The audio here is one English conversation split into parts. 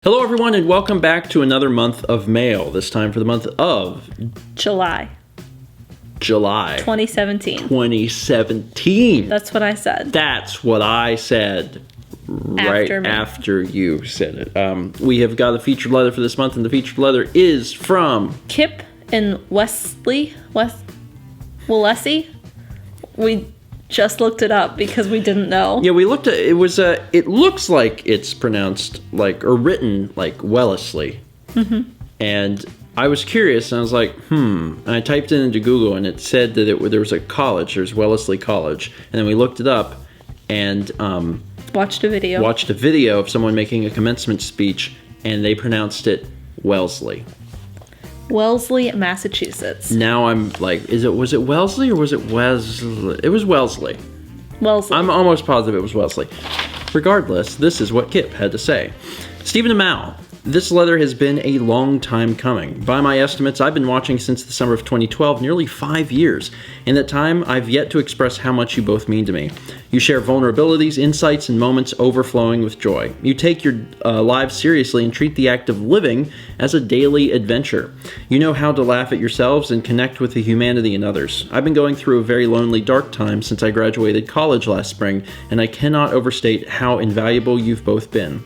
Hello everyone and welcome back to another month of mail, this time for the month of July 2017. That's what I said. That's what I said right after you said it. We have got a featured letter for this month, and the featured letter is from Kip and Wellessie. We just looked it up because we didn't know. Yeah, we looked at it. It looks like it's pronounced like or written like Wellesley. Mm-hmm. And I was curious, and I was like, And I typed it into Google, and it said that there was a college. There's Wellesley College, and then we looked it up, and watched a video of someone making a commencement speech, and they pronounced it Wellesley. Wellesley, Massachusetts. Now I'm like, was it Wellesley or was it Wesley? It was Wellesley. Wellesley. I'm almost positive it was Wellesley. Regardless, this is what Kip had to say. Stephen and Mal, this letter has been a long time coming. By my estimates, I've been watching since the summer of 2012, nearly 5 years. In that time, I've yet to express how much you both mean to me. You share vulnerabilities, insights, and moments overflowing with joy. You take your lives seriously and treat the act of living as a daily adventure. You know how to laugh at yourselves and connect with the humanity in others. I've been going through a very lonely, dark time since I graduated college last spring, and I cannot overstate how invaluable you've both been.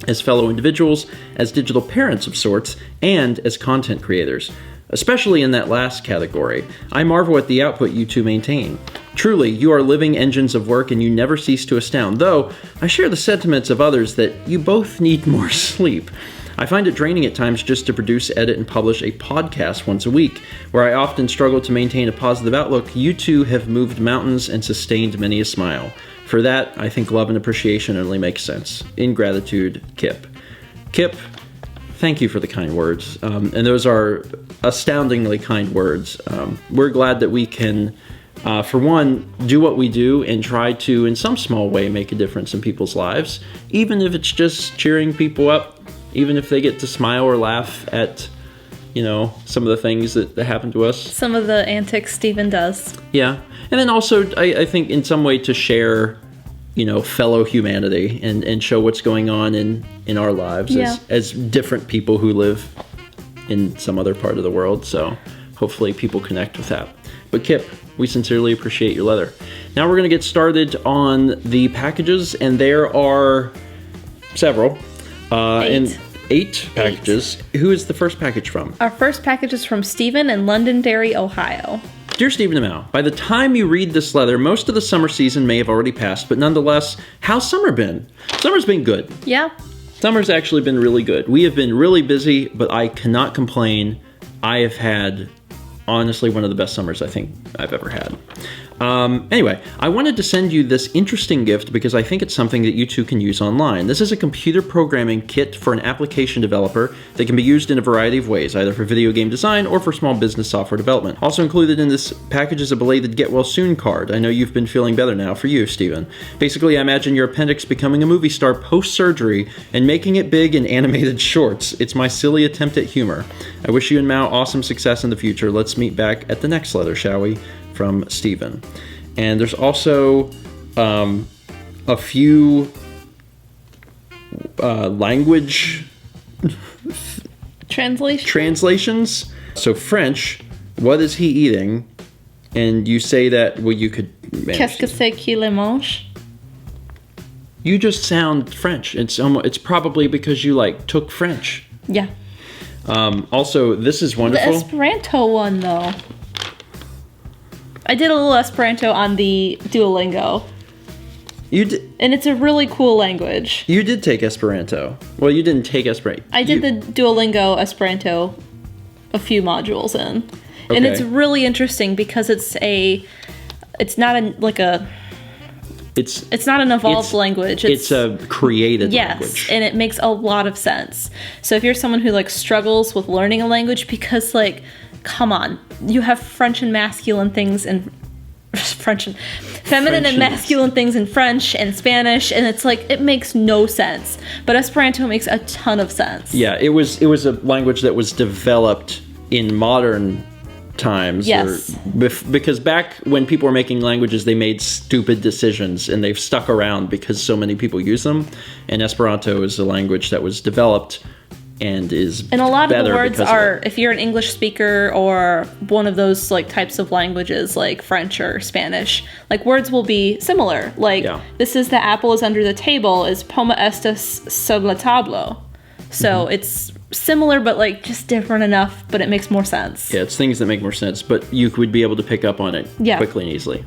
As fellow individuals, as digital parents of sorts, and as content creators. Especially in that last category, I marvel at the output you two maintain. Truly, you are living engines of work and you never cease to astound, though I share the sentiments of others that you both need more sleep. I find it draining at times just to produce, edit, and publish a podcast once a week. Where I often struggle to maintain a positive outlook, you two have moved mountains and sustained many a smile. For that, I think love and appreciation only makes sense. In gratitude, Kip. Kip, thank you for the kind words. And those are astoundingly kind words. We're glad that we can, for one, do what we do and try to, in some small way, make a difference in people's lives. Even if it's just cheering people up, even if they get to smile or laugh at, some of the things that happen to us. Some of the antics Stephen does. Yeah. And then also, I think in some way to share, fellow humanity and show what's going on in our lives as different people who live in some other part of the world. So hopefully people connect with that. But Kip, we sincerely appreciate your letter. Now we're going to get started on the packages, and there are several. Eight packages. Who is the first package from? Our first package is from Stephen in Londonderry, Ohio. Dear Stephen and Mal, by the time you read this letter, most of the summer season may have already passed, but nonetheless, how's summer been? Summer's been good. Yeah. Summer's actually been really good. We have been really busy, but I cannot complain. I have had, honestly, one of the best summers I think I've ever had. Anyway, I wanted to send you this interesting gift because I think it's something that you two can use online. This is a computer programming kit for an application developer that can be used in a variety of ways, either for video game design or for small business software development. Also included in this package is a belated get well soon card. I know you've been feeling better now for you, Stephen. Basically, I imagine your appendix becoming a movie star post-surgery and making it big in animated shorts. It's my silly attempt at humor. I wish you and Mao awesome success in the future. Let's meet back at the next letter, shall we? From Stephen. And there's also a few language translations. So French, what is he eating? And you say that, well, you could manage. Qu'est-ce que c'est qu'il mange? You just sound French. It's probably because you took French. Yeah. Also, this is wonderful. The Esperanto one, though. I did a little Esperanto on the Duolingo. You did? And it's a really cool language. You did take Esperanto. Well, you didn't take Esperanto. I did the Duolingo Esperanto a few modules in. Okay. And it's really interesting because it's not an evolved language. It's a created language. Yes, and it makes a lot of sense. So if you're someone who struggles with learning a language because come on, you have French and masculine things in feminine and masculine things in French and Spanish, and it's it makes no sense. But Esperanto makes a ton of sense. Yeah, it was a language that was developed in modern times. Yes. Because back when people were making languages, they made stupid decisions, and they've stuck around because so many people use them. And Esperanto is a language that was developed and is and a lot of the words because are, of if you're an English speaker or one of those like types of languages like French or Spanish, like words will be similar. Like this is the apple is under the table is poma estas sobre la tablo. So it's similar, but like just different enough, but it makes more sense. Yeah, it's things that make more sense, but you would be able to pick up on it quickly and easily.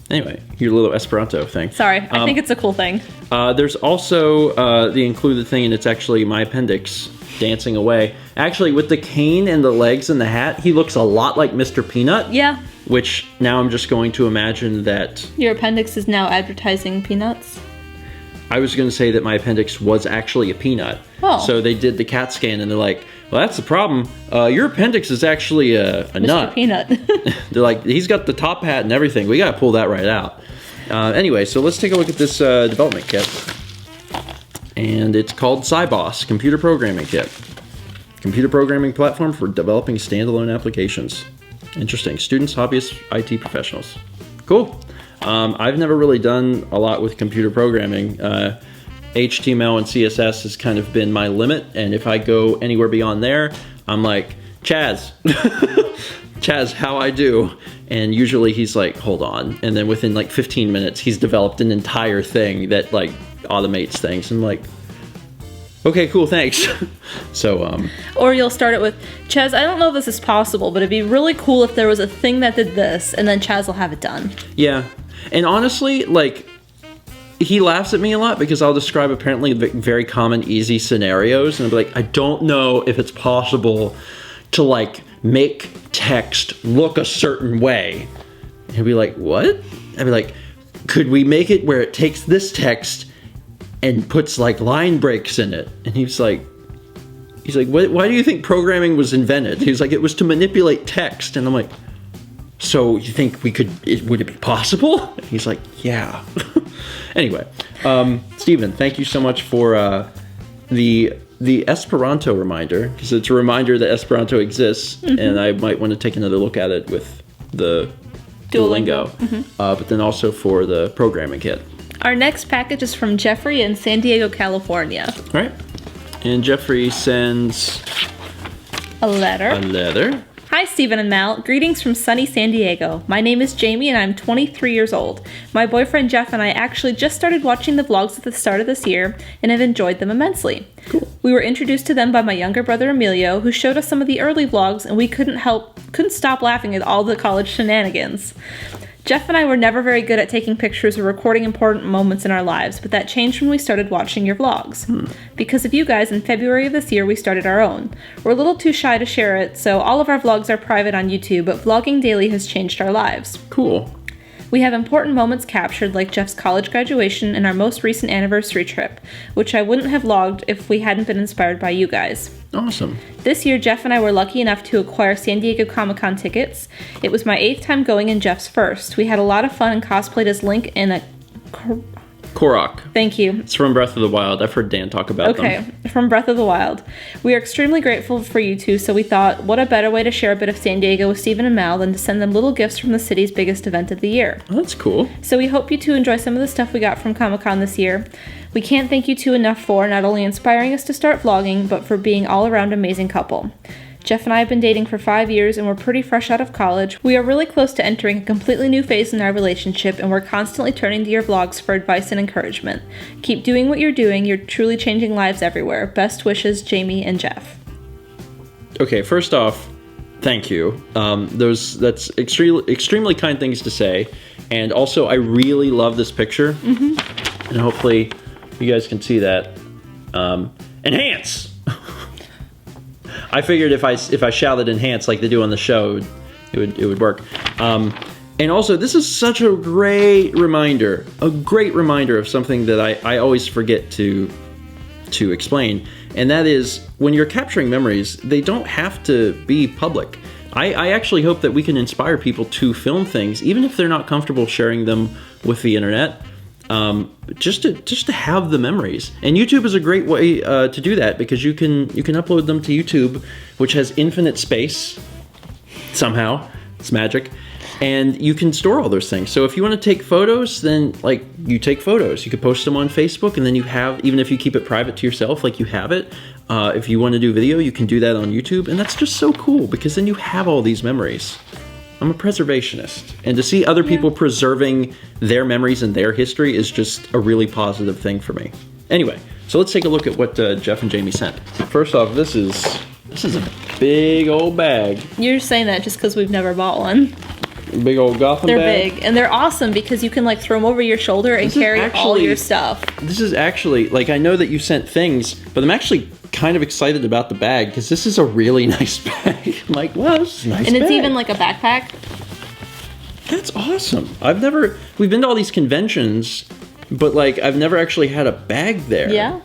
Anyway, your little Esperanto thing. Sorry, I think it's a cool thing. There's also the included thing, and it's actually my appendix dancing away. Actually, with the cane and the legs and the hat, he looks a lot like Mr. Peanut. Yeah. Which now I'm just going to imagine that... Your appendix is now advertising peanuts? I was going to say that my appendix was actually a peanut. Oh. So they did the CAT scan, and they're like, well, that's the problem. Your appendix is actually a nut. Mr. Peanut. They're like, he's got the top hat and everything. We got to pull that right out. Anyway, so let's take a look at this development kit. And it's called Cyboss Computer Programming Kit. Computer programming platform for developing standalone applications. Interesting. Students, hobbyists, IT professionals. Cool. I've never really done a lot with computer programming. HTML and CSS has kind of been my limit, and if I go anywhere beyond there, I'm like, Chaz, Chaz, how I do? And usually he's like, hold on. And then within like 15 minutes, he's developed an entire thing that like automates things. I'm like, okay, cool, thanks. So, or you'll start it with, Chaz, I don't know if this is possible, but it'd be really cool if there was a thing that did this, and then Chaz will have it done. Yeah. And honestly, like, he laughs at me a lot because I'll describe apparently very common, easy scenarios, and I'll be like, I don't know if it's possible to, like, make text look a certain way. And he'll be like, what? I'd be like, could we make it where it takes this text and puts, like, line breaks in it? And he's like, why do you think programming was invented? He's like, it was to manipulate text. And I'm like, so you think we could, would it be possible? And he's like, yeah. Anyway, Stephen, thank you so much for the Esperanto reminder, because it's a reminder that Esperanto exists, and I might want to take another look at it with the Duolingo, but then also for the programming kit. Our next package is from Jeffrey in San Diego, California. All right. And Jeffrey sends a letter. Hi, Stephen and Mal. Greetings from sunny San Diego. My name is Jamie, and I'm 23 years old. My boyfriend Jeff and I actually just started watching the vlogs at the start of this year and have enjoyed them immensely. Cool. We were introduced to them by my younger brother Emilio, who showed us some of the early vlogs, and we couldn't stop laughing at all the college shenanigans. Jeff and I were never very good at taking pictures or recording important moments in our lives, but that changed when we started watching your vlogs. Because of you guys, in February of this year, we started our own. We're a little too shy to share it, so all of our vlogs are private on YouTube, but vlogging daily has changed our lives. Cool. We have important moments captured, like Jeff's college graduation and our most recent anniversary trip, which I wouldn't have vlogged if we hadn't been inspired by you guys. Awesome. This year, Jeff and I were lucky enough to acquire San Diego Comic-Con tickets. It was my 8th time going and Jeff's first. We had a lot of fun and cosplayed as Link and a... Korok. Thank you. It's from Breath of the Wild. I've heard Dan talk about them. Okay, from Breath of the Wild. We are extremely grateful for you two, so we thought, what a better way to share a bit of San Diego with Stephen and Mal than to send them little gifts from the city's biggest event of the year. Oh, that's cool. So we hope you two enjoy some of the stuff we got from Comic-Con this year. We can't thank you two enough for not only inspiring us to start vlogging, but for being all-around amazing couple. Jeff and I have been dating for 5 years and we're pretty fresh out of college. We are really close to entering a completely new phase in our relationship, and we're constantly turning to your vlogs for advice and encouragement. Keep doing what you're doing. You're truly changing lives everywhere. Best wishes, Jamie and Jeff. Okay, first off, thank you. That's extremely kind things to say. And also, I really love this picture. And hopefully you guys can see that. Enhance! I figured if I shouted enhance like they do on the show, it would work. And also, this is such a great reminder of something that I always forget to explain, and that is when you're capturing memories, they don't have to be public. I actually hope that we can inspire people to film things, even if they're not comfortable sharing them with the internet. Just to have the memories. And YouTube is a great way to do that, because you can upload them to YouTube, which has infinite space. somehow. It's magic. And you can store all those things. So if you want to take photos, then like you take photos. You could post them on Facebook, and then you have, even if you keep it private to yourself, like you have it. If you want to do video, you can do that on YouTube. And that's just so cool because then you have all these memories. I'm a preservationist. And to see other people preserving their memories and their history is just a really positive thing for me. Anyway, so let's take a look at what Jeff and Jamie sent. First off, this is a big old bag. You're saying that just because we've never bought one. Big old Gotham bag. They're big, and they're awesome because you can like throw them over your shoulder and carry all your stuff. This is actually, like, I know that you sent things, but I'm actually kind of excited about the bag because this is a really nice bag. I'm like, wow, this is a nice bag. And it's even like a backpack. That's awesome. We've been to all these conventions, but like I've never actually had a bag there. Yeah.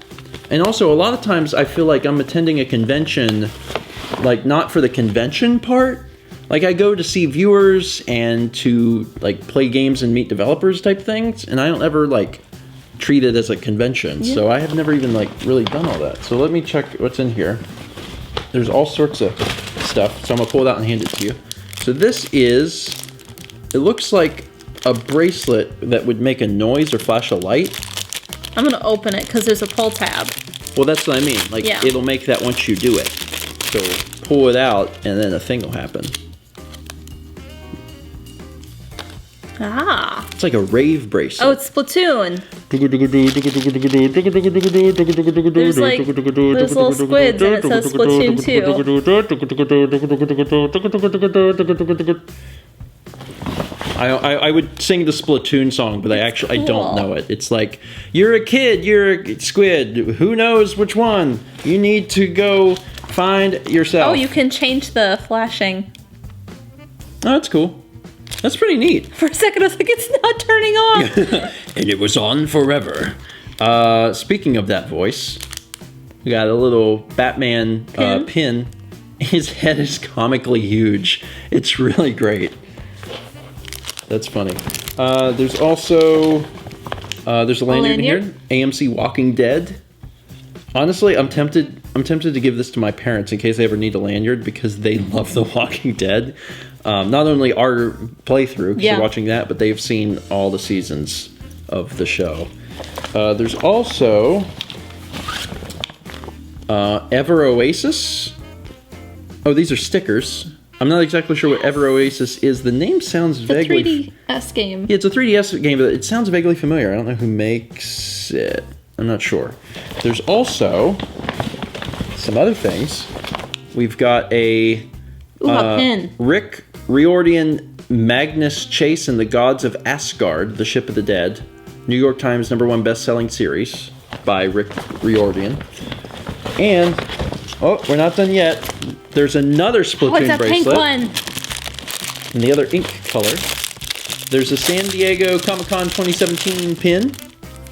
And also a lot of times I feel like I'm attending a convention, like not for the convention part. Like I go to see viewers and to like play games and meet developers type things, and I don't ever like treat it as a convention. Yeah. So I have never even like really done all that. So let me check what's in here. There's all sorts of stuff. So I'm gonna pull it out and hand it to you. So this is, it looks like a bracelet that would make a noise or flash a light. I'm gonna open it because there's a pull tab. Well, that's what I mean. Like it'll make that once you do it. So pull it out and then a thing will happen. Ah. It's like a rave bracelet. Oh, it's Splatoon. There's like little squids and it says Splatoon 2. I would sing the Splatoon song, but I don't know it. It's like, you're a kid, you're a squid. Who knows which one? You need to go find yourself. Oh, you can change the flashing. Oh, that's cool. That's pretty neat. For a second, I was like, it's not turning on. And it was on forever. Speaking of that voice, we got a little Batman pin. His head is comically huge. It's really great. That's funny. There's also there's a lanyard in here. AMC Walking Dead. Honestly, I'm tempted to give this to my parents in case they ever need a lanyard because they love The Walking Dead. Not only our playthrough, because you're watching that, but they've seen all the seasons of the show. There's also Ever Oasis. Oh, these are stickers. I'm not exactly sure what Ever Oasis is. The name sounds vaguely... It's a 3DS game. Yeah, it's a 3DS game, but it sounds vaguely familiar. I don't know who makes it. I'm not sure. There's also some other things. We've got a pin. Rick Riordan, Magnus Chase and the Gods of Asgard, The Ship of the Dead. New York Times #1 best-selling series by Rick Riordan. And, oh, we're not done yet. There's another Splatoon bracelet. Pink one. And the other ink color. There's a San Diego Comic-Con 2017 pin.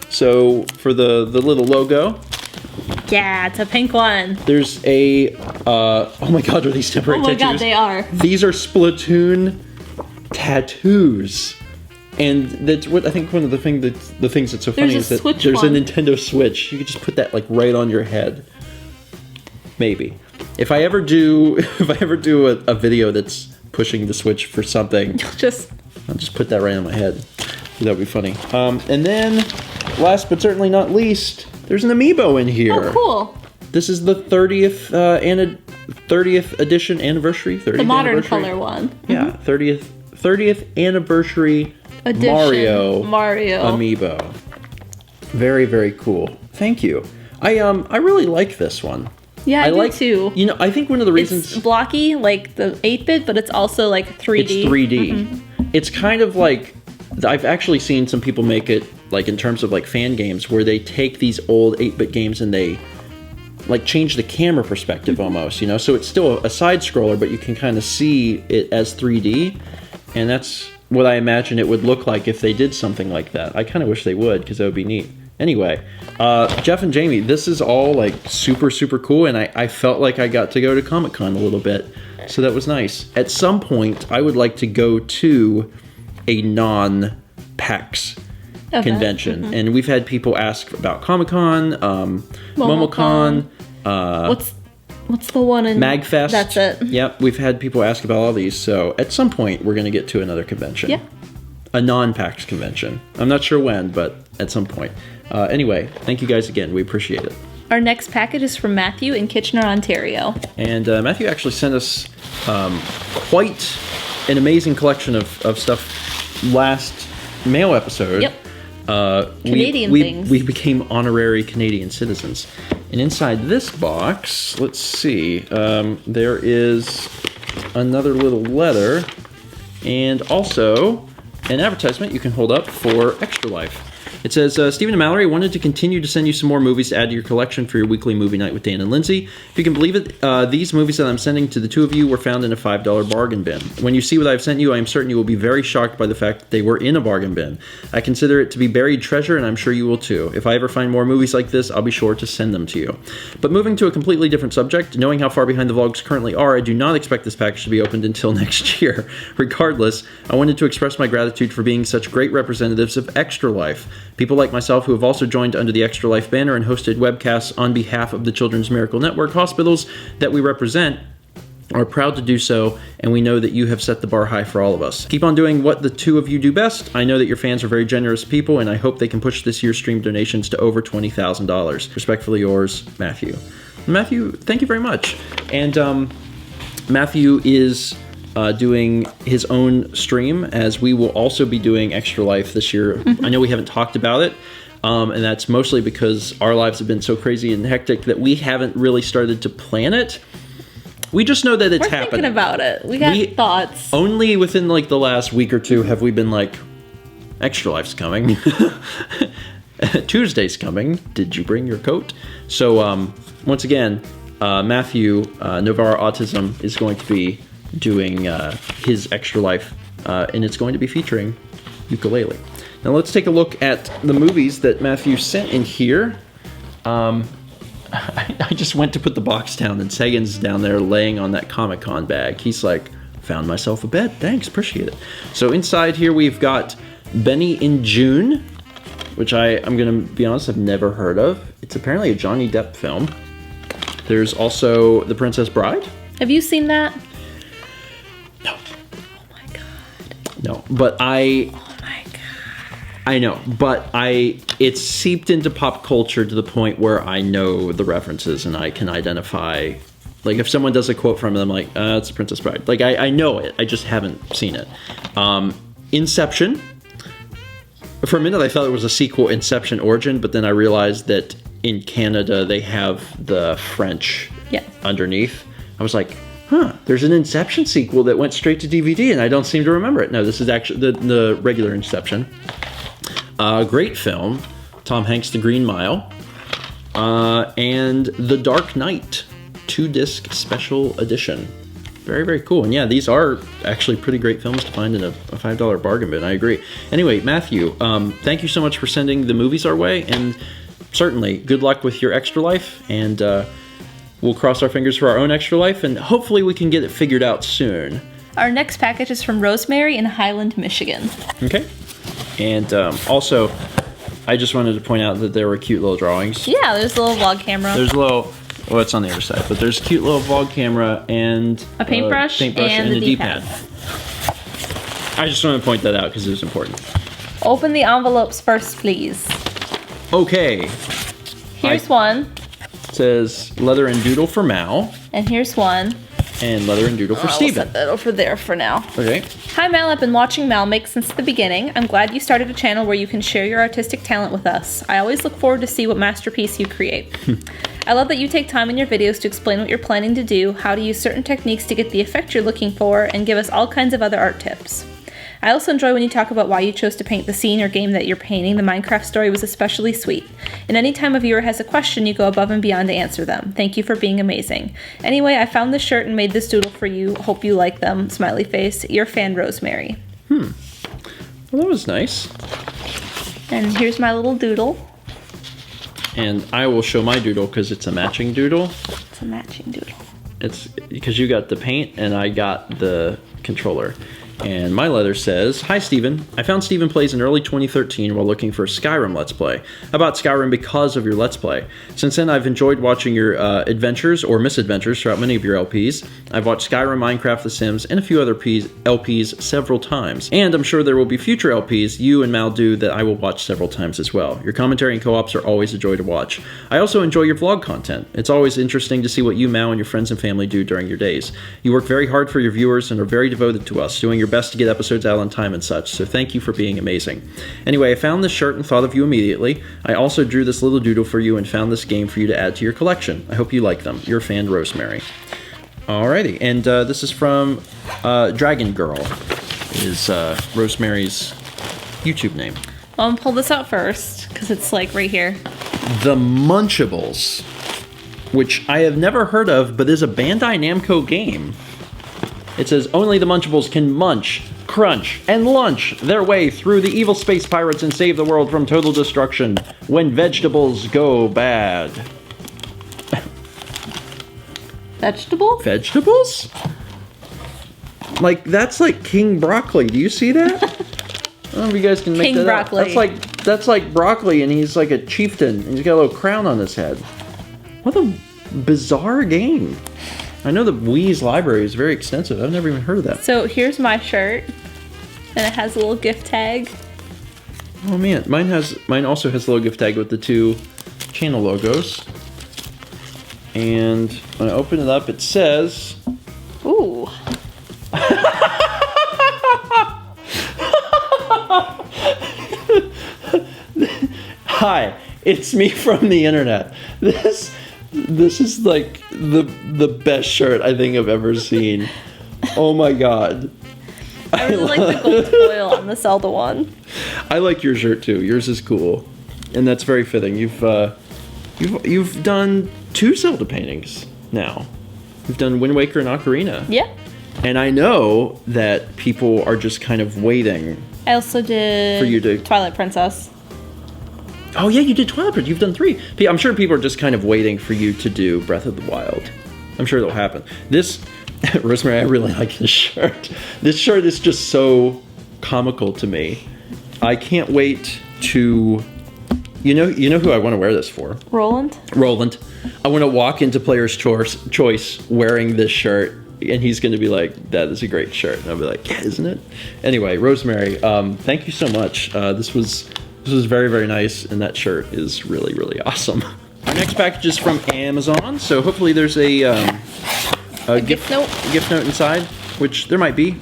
So, for the little logo. Yeah, it's a pink one. There's a, oh my god, are these temporary tattoos? Oh my god, they are. These are Splatoon tattoos. And that's what I think one of the things that's so funny is that there's a Nintendo Switch. You could just put that like right on your head. Maybe. If I ever do a video that's pushing the Switch for something, I'll just put that right on my head. That would be funny. And then, last but certainly not least, there's an amiibo in here. Oh, cool. This is the 30th edition anniversary. 30th the modern anniversary. color one. Yeah, 30th anniversary edition Mario amiibo. Very, very cool. Thank you. I really like this one. Yeah, I do too. You know, I think one of the reasons it's blocky, like the 8-bit, but it's also like 3D. It's 3D. It's kind of like, I've actually seen some people make it like in terms of like fan games where they take these old 8-bit games and they like change the camera perspective almost, you know? So it's still a side scroller, but you can kind of see it as 3D. And that's what I imagine it would look like if they did something like that. I kind of wish they would because that would be neat. Anyway, Jeff and Jamie, this is all like super, super cool. And I felt like I got to go to Comic-Con a little bit. So that was nice. At some point, I would like to go to a non-PAX convention. And we've had people ask about Comic-Con, MomoCon. What's the one in MagFest? That's it. Yep, we've had people ask about all these, so at some point we're going to get to another convention. Yeah. A non-PAX convention. I'm not sure when, but at some point. Anyway, thank you guys again. We appreciate it. Our next package is from Matthew in Kitchener, Ontario. And Matthew actually sent us quite an amazing collection of stuff last mail episode. Yep. Canadian things. We became honorary Canadian citizens. And inside this box, let's see, there is another little letter and also an advertisement you can hold up for Extra Life. It says, Stephen and Mallory wanted to continue to send you some more movies to add to your collection for your weekly movie night with Dan and Lindsay. If you can believe it, these movies that I'm sending to the two of you were found in a $5 bargain bin. When you see what I've sent you, I am certain you will be very shocked by the fact that they were in a bargain bin. I consider it to be buried treasure, and I'm sure you will too. If I ever find more movies like this, I'll be sure to send them to you. But moving to a completely different subject, knowing how far behind the vlogs currently are, I do not expect this package to be opened until next year. Regardless, I wanted to express my gratitude for being such great representatives of Extra Life. People like myself who have also joined under the Extra Life banner and hosted webcasts on behalf of the Children's Miracle Network hospitals that we represent are proud to do so, and we know that you have set the bar high for all of us. Keep on doing what the two of you do best. I know that your fans are very generous people, and I hope they can push this year's stream donations to over $20,000. Respectfully yours, Matthew. Matthew, thank you very much. And Matthew is doing his own stream, as we will also be doing Extra Life this year. Mm-hmm. I know we haven't talked about it, and that's mostly because our lives have been so crazy and hectic that we haven't really started to plan it. We just know that it's happening. We're thinking about it. We got thoughts. Only within like the last week or two have we been like, Extra Life's coming. Tuesday's coming. Did you bring your coat? So once again, Matthew, Novara Autism, is going to be doing his Extra Life, and it's going to be featuring ukulele. Now let's take a look at the movies that Matthew sent in here. I just went to put the box down, and Sagan's down there laying on that Comic-Con bag. He's like, found myself a bed. Thanks, appreciate it. So inside here we've got Benny in June, which I'm going to be honest, I've never heard of. It's apparently a Johnny Depp film. There's also The Princess Bride. Have you seen that? No. Oh my god. No, but Oh my god. I know, but it's seeped into pop culture to the point where I know the references and I can identify. Like if someone does a quote from it, I'm like, it's The Princess Bride. Like I know it, I just haven't seen it. Inception. For a minute I thought it was a sequel, Inception Origin, but then I realized that in Canada they have the French underneath. I was like, there's an Inception sequel that went straight to DVD and I don't seem to remember it. No, this is actually the regular Inception. Great film. Tom Hanks' The Green Mile. And The Dark Knight 2-disc special edition. Very, very cool. And yeah, these are actually pretty great films to find in a $5 bargain bin. I agree. Anyway, Matthew, thank you so much for sending the movies our way. And certainly, good luck with your Extra Life. And we'll cross our fingers for our own Extra Life. And hopefully we can get it figured out soon. Our next package is from Rosemary in Highland, Michigan. Okay. And also, I just wanted to point out that there were cute little drawings. Yeah, there's a little vlog camera. There's a little... Well, it's on the other side, but there's a cute little vlog camera and a paintbrush and a the D-pad. I just wanted to point that out because it was important. Open the envelopes first, please. Okay. Here's one. It says leather and doodle for Mal. And here's one. And leather and doodle for Steven. I'll set that over there for now. Okay. Hi Mal, I've been watching Mal make since the beginning. I'm glad you started a channel where you can share your artistic talent with us. I always look forward to see what masterpiece you create. I love that you take time in your videos to explain what you're planning to do, how to use certain techniques to get the effect you're looking for, and give us all kinds of other art tips. I also enjoy when you talk about why you chose to paint the scene or game that you're painting. The Minecraft story was especially sweet. And anytime a viewer has a question, you go above and beyond to answer them. Thank you for being amazing. Anyway, I found this shirt and made this doodle for you. Hope you like them. Smiley face. Your fan, Rosemary. Well, that was nice. And here's my little doodle. And I will show my doodle because it's a matching doodle. It's a matching doodle. It's because you got the paint and I got the controller. And my letter says, Hi Stephen, I found Stephen Plays in early 2013 while looking for a Skyrim Let's Play. I bought Skyrim because of your Let's Play. Since then I've enjoyed watching your adventures or misadventures throughout many of your LPs. I've watched Skyrim, Minecraft, The Sims, and a few other LPs several times. And I'm sure there will be future LPs you and Mal do that I will watch several times as well. Your commentary and co-ops are always a joy to watch. I also enjoy your vlog content. It's always interesting to see what you, Mal, and your friends and family do during your days. You work very hard for your viewers and are very devoted to us, doing your best to get episodes out on time and such, so thank you for being amazing. Anyway, I found this shirt and thought of you immediately. I also drew this little doodle for you and found this game for you to add to your collection. I hope you like them. Your fan, Rosemary. Alrighty, and this is from Dragon Girl, is Rosemary's YouTube name. Well, I'm gonna pull this out first, because it's like right here. The Munchables, which I have never heard of, but is a Bandai Namco game. It says, only the Munchables can munch, crunch, and lunch their way through the evil space pirates and save the world from total destruction when vegetables go bad. Vegetables? Vegetables? Like, that's like King Broccoli. Do you see that? I don't know if you guys can make King that Broccoli. out. That's like broccoli, and he's like a chieftain, and he's got a little crown on his head. What a bizarre game. I know the Wii's library is very extensive. I've never even heard of that. So here's my shirt, and it has a little gift tag. Oh man, mine also has a little gift tag with the two channel logos. And when I open it up, it says, Ooh. Hi, it's me from the internet. This is like the best shirt I think I've ever seen. Oh my god. I really like the gold foil on the Zelda one. I like your shirt too. Yours is cool. And that's very fitting. You've done 2 Zelda paintings now. You've done Wind Waker and Ocarina. Yeah. And I know that people are just kind of waiting. I also did for you to Twilight Princess. Oh yeah, you did Twilight Princess. You've done 3. I'm sure people are just kind of waiting for you to do Breath of the Wild. I'm sure it'll happen. This, Rosemary, I really like this shirt. This shirt is just so comical to me. I can't wait to... You know who I want to wear this for? Roland. I want to walk into Player's Choice wearing this shirt, and he's going to be like, that is a great shirt. And I'll be like, yeah, isn't it? Anyway, Rosemary, thank you so much. This was very, very nice, and that shirt is really, really awesome. Our next package is from Amazon, so hopefully there's a gift note inside, which there might be,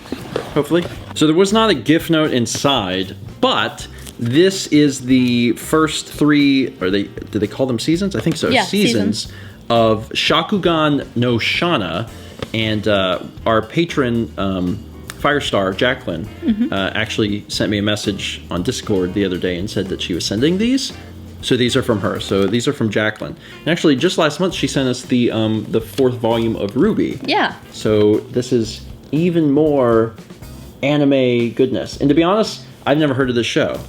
hopefully. So there was not a gift note inside, but this is the first 3, do they call them seasons? I think so. Yeah, seasons of Shakugan no Shana, and our patron Firestar Jacqueline actually sent me a message on Discord the other day and said that she was sending these. So these are from her. So these are from Jacqueline. And actually, just last month she sent us the 4th volume of Ruby. Yeah. So this is even more anime goodness. And to be honest, I've never heard of this show.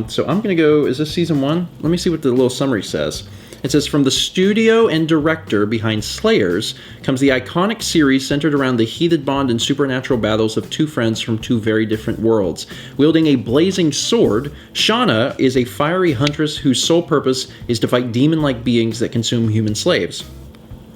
So I'm gonna go. Is this season 1? Let me see what the little summary says. It says, from the studio and director behind Slayers comes the iconic series centered around the heated bond and supernatural battles of 2 friends from 2 very different worlds. Wielding a blazing sword, Shauna is a fiery huntress whose sole purpose is to fight demon-like beings that consume human slaves.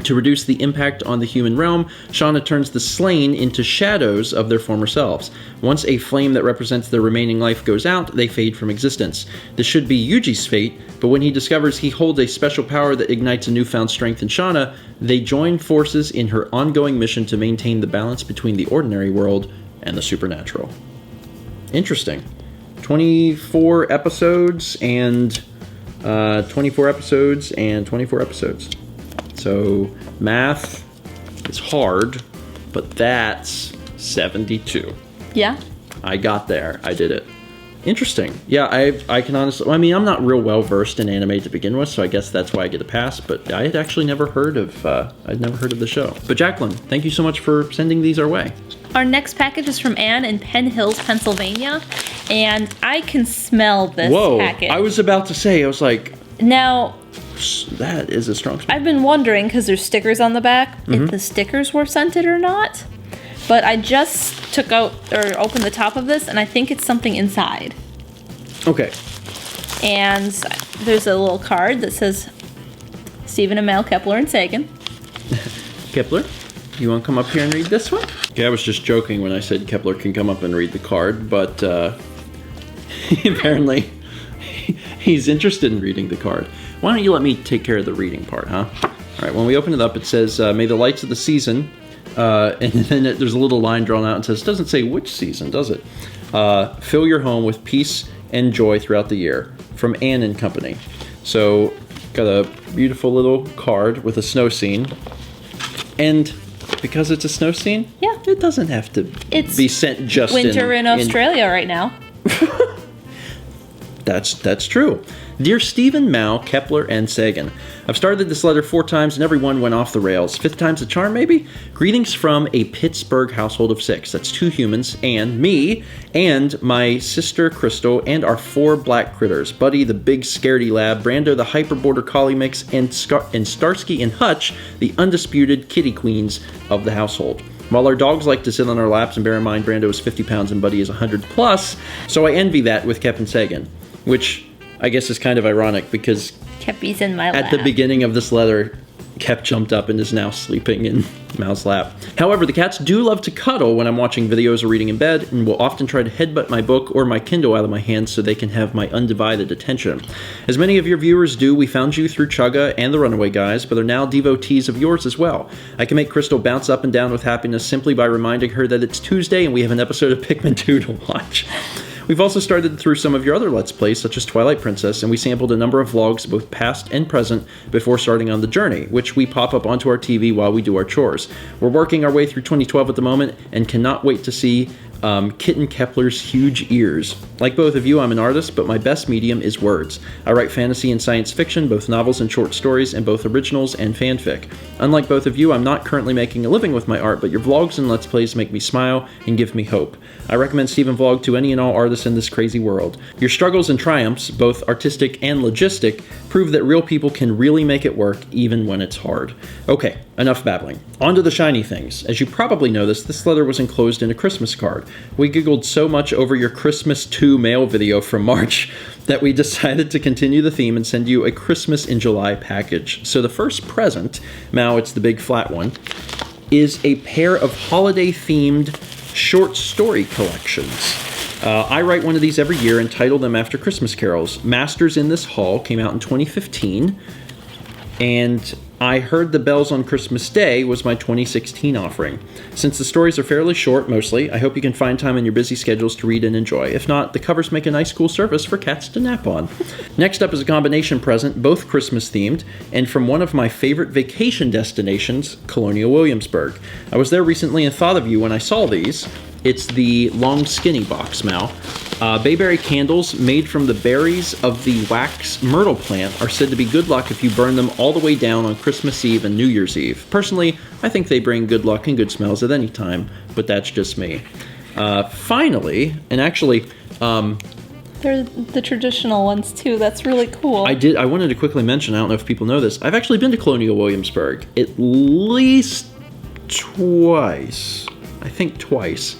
To reduce the impact on the human realm, Shauna turns the slain into shadows of their former selves. Once a flame that represents their remaining life goes out, they fade from existence. This should be Yuji's fate, but when he discovers he holds a special power that ignites a newfound strength in Shauna, they join forces in her ongoing mission to maintain the balance between the ordinary world and the supernatural. Interesting. 24 episodes and 24 episodes and 24 episodes. So math is hard, but that's 72. Yeah. I got there. I did it. Interesting. Yeah, I can honestly... I mean, I'm not real well versed in anime to begin with, so I guess that's why I get a pass. But I had actually never heard of... I'd never heard of the show. But Jacqueline, thank you so much for sending these our way. Our next package is from Anne in Penn Hills, Pennsylvania, and I can smell this package. I was about to say, I was like... Now... That is a strong smell. I've been wondering, because there's stickers on the back, if the stickers were scented or not. But I just took out or opened the top of this, and I think it's something inside. Okay. And there's a little card that says Stephen and Mal, Kepler and Sagan. Kepler, you want to come up here and read this one? Okay, I was just joking when I said Kepler can come up and read the card, but apparently he's interested in reading the card. Why don't you let me take care of the reading part, huh? All right, when we open it up, it says, may the lights of the season, and then there's a little line drawn out and says, doesn't say which season, does it? Fill your home with peace and joy throughout the year. From Anne and Company. So, got a beautiful little card with a snow scene. And because it's a snow scene, yeah, it doesn't have to be sent just winter in Australia right now. That's true. Dear Stephen, Mal, Kepler, and Sagan, I've started this letter 4 times and every one went off the rails. 5th time's a charm, maybe? Greetings from a Pittsburgh household of 6. That's 2 humans and me and my sister Crystal and our 4 black critters. Buddy, the big scaredy lab, Brando, the hyper border collie mix, and Starsky and Hutch, the undisputed kitty queens of the household. While our dogs like to sit on our laps, and bear in mind Brando is 50 pounds and Buddy is 100 plus, so I envy that with Kep and Sagan, which I guess is kind of ironic because Keppy's in my lap. At the beginning of this letter, Kep jumped up and is now sleeping in Mal's lap. However, the cats do love to cuddle when I'm watching videos or reading in bed, and will often try to headbutt my book or my Kindle out of my hands so they can have my undivided attention. As many of your viewers do, we found you through Chugga and the Runaway Guys, but are now devotees of yours as well. I can make Crystal bounce up and down with happiness simply by reminding her that it's Tuesday and we have an episode of Pikmin 2 to watch. We've also started through some of your other Let's Plays, such as Twilight Princess, and we sampled a number of vlogs, both past and present, before starting on the journey, which we pop up onto our TV while we do our chores. We're working our way through 2012 at the moment, and cannot wait to see Kitten Kepler's huge ears. Like both of you, I'm an artist, but my best medium is words. I write fantasy and science fiction, both novels and short stories, and both originals and fanfic. Unlike both of you, I'm not currently making a living with my art, but your vlogs and Let's Plays make me smile and give me hope. I recommend Stephen Vlog to any and all artists in this crazy world. Your struggles and triumphs, both artistic and logistic, prove that real people can really make it work even when it's hard. Okay, enough babbling. On to the shiny things. As you probably noticed, this letter was enclosed in a Christmas card. We giggled so much over your Christmas 2 mail video from March that we decided to continue the theme and send you a Christmas in July package. So the first present, now it's the big flat one, is a pair of holiday-themed short story collections. I write one of these every year and title them after Christmas carols. Masters in This Hall came out in 2015, and I Heard the Bells on Christmas Day was my 2016 offering. Since the stories are fairly short, mostly, I hope you can find time in your busy schedules to read and enjoy. If not, the covers make a nice cool service for cats to nap on. Next up is a combination present, both Christmas themed, and from one of my favorite vacation destinations, Colonial Williamsburg. I was there recently and thought of you when I saw these. It's the long skinny box, Mal. Bayberry candles made from the berries of the wax myrtle plant are said to be good luck if you burn them all the way down on Christmas Eve and New Year's Eve. Personally, I think they bring good luck and good smells at any time, but that's just me. Finally, and actually... they're the traditional ones too. That's really cool. I wanted to quickly mention, I don't know if people know this, I've actually been to Colonial Williamsburg at least twice. I think twice.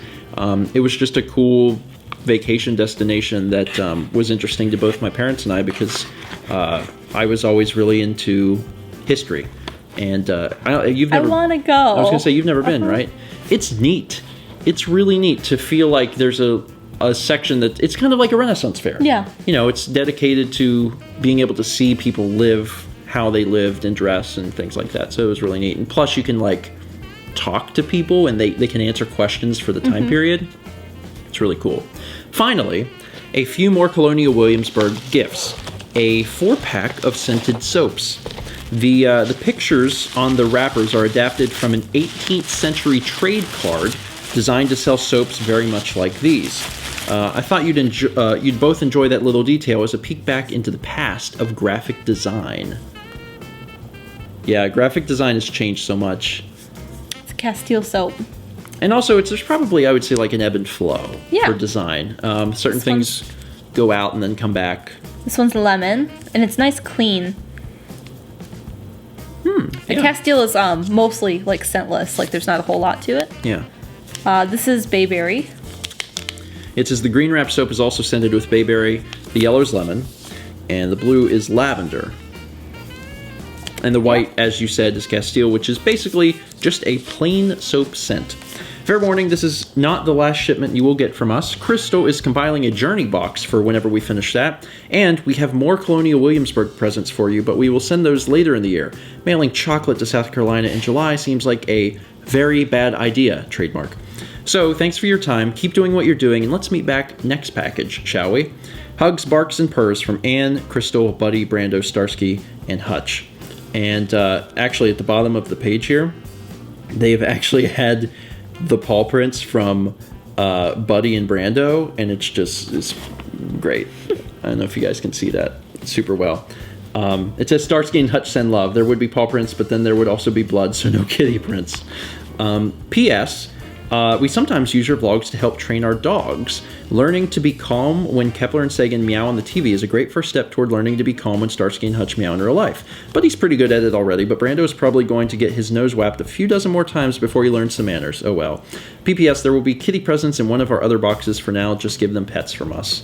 It was just a cool vacation destination that was interesting to both my parents and I because I was always really into history. And you've never... I want to go. I was going to say, you've never been, right? It's neat. It's really neat to feel like there's a section that... It's kind of like a Renaissance fair. Yeah. You know, it's dedicated to being able to see people live how they lived and dress and things like that. So it was really neat. And plus you can like talk to people and they can answer questions for the time period. It's really cool. Finally, a few more Colonial Williamsburg gifts. A 4-pack of scented soaps. The pictures on the wrappers are adapted from an 18th century trade card designed to sell soaps very much like these. I thought you'd both enjoy that little detail as a peek back into the past of graphic design. Yeah, graphic design has changed so much. It's Castile soap. And also, there's probably, I would say, like an ebb and flow for design. Certain things go out and then come back. This one's lemon, and it's nice clean. The Castile is mostly like scentless, like there's not a whole lot to it. Yeah. This is bayberry. It says the green wrap soap is also scented with bayberry, the yellow is lemon, and the blue is lavender. And the white, as you said, is Castile, which is basically just a plain soap scent. Fair warning, this is not the last shipment you will get from us. Crystal is compiling a journey box for whenever we finish that, and we have more Colonial Williamsburg presents for you, but we will send those later in the year. Mailing chocolate to South Carolina in July seems like a very bad idea, trademark. So, thanks for your time, keep doing what you're doing, and let's meet back next package, shall we? Hugs, barks, and purrs from Anne, Crystal, Buddy, Brando, Starsky, and Hutch. And actually, at the bottom of the page here, they've actually had the paw prints from Buddy and Brando, and it's great. I don't know if you guys can see that super well. It says Starsky and Hutch send love. There would be paw prints, but then there would also be blood, so no kitty prints. P.S. We sometimes use your vlogs to help train our dogs. Learning to be calm when Kepler and Sagan meow on the TV is a great first step toward learning to be calm when Starsky and Hutch meow in real life. But he's pretty good at it already, but Brando is probably going to get his nose whapped a few dozen more times before he learns some manners. Oh well. PPS, there will be kitty presents in one of our other boxes for now. Just give them pets from us.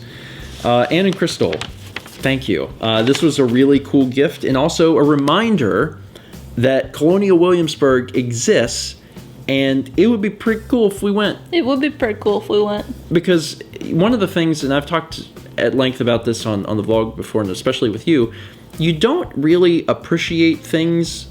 Anne and Crystal, thank you. This was a really cool gift, and also a reminder that Colonial Williamsburg exists. And it would be pretty cool if we went. It would be pretty cool if we went. Because one of the things, and I've talked at length about this on the vlog before, and especially with you, you don't really appreciate things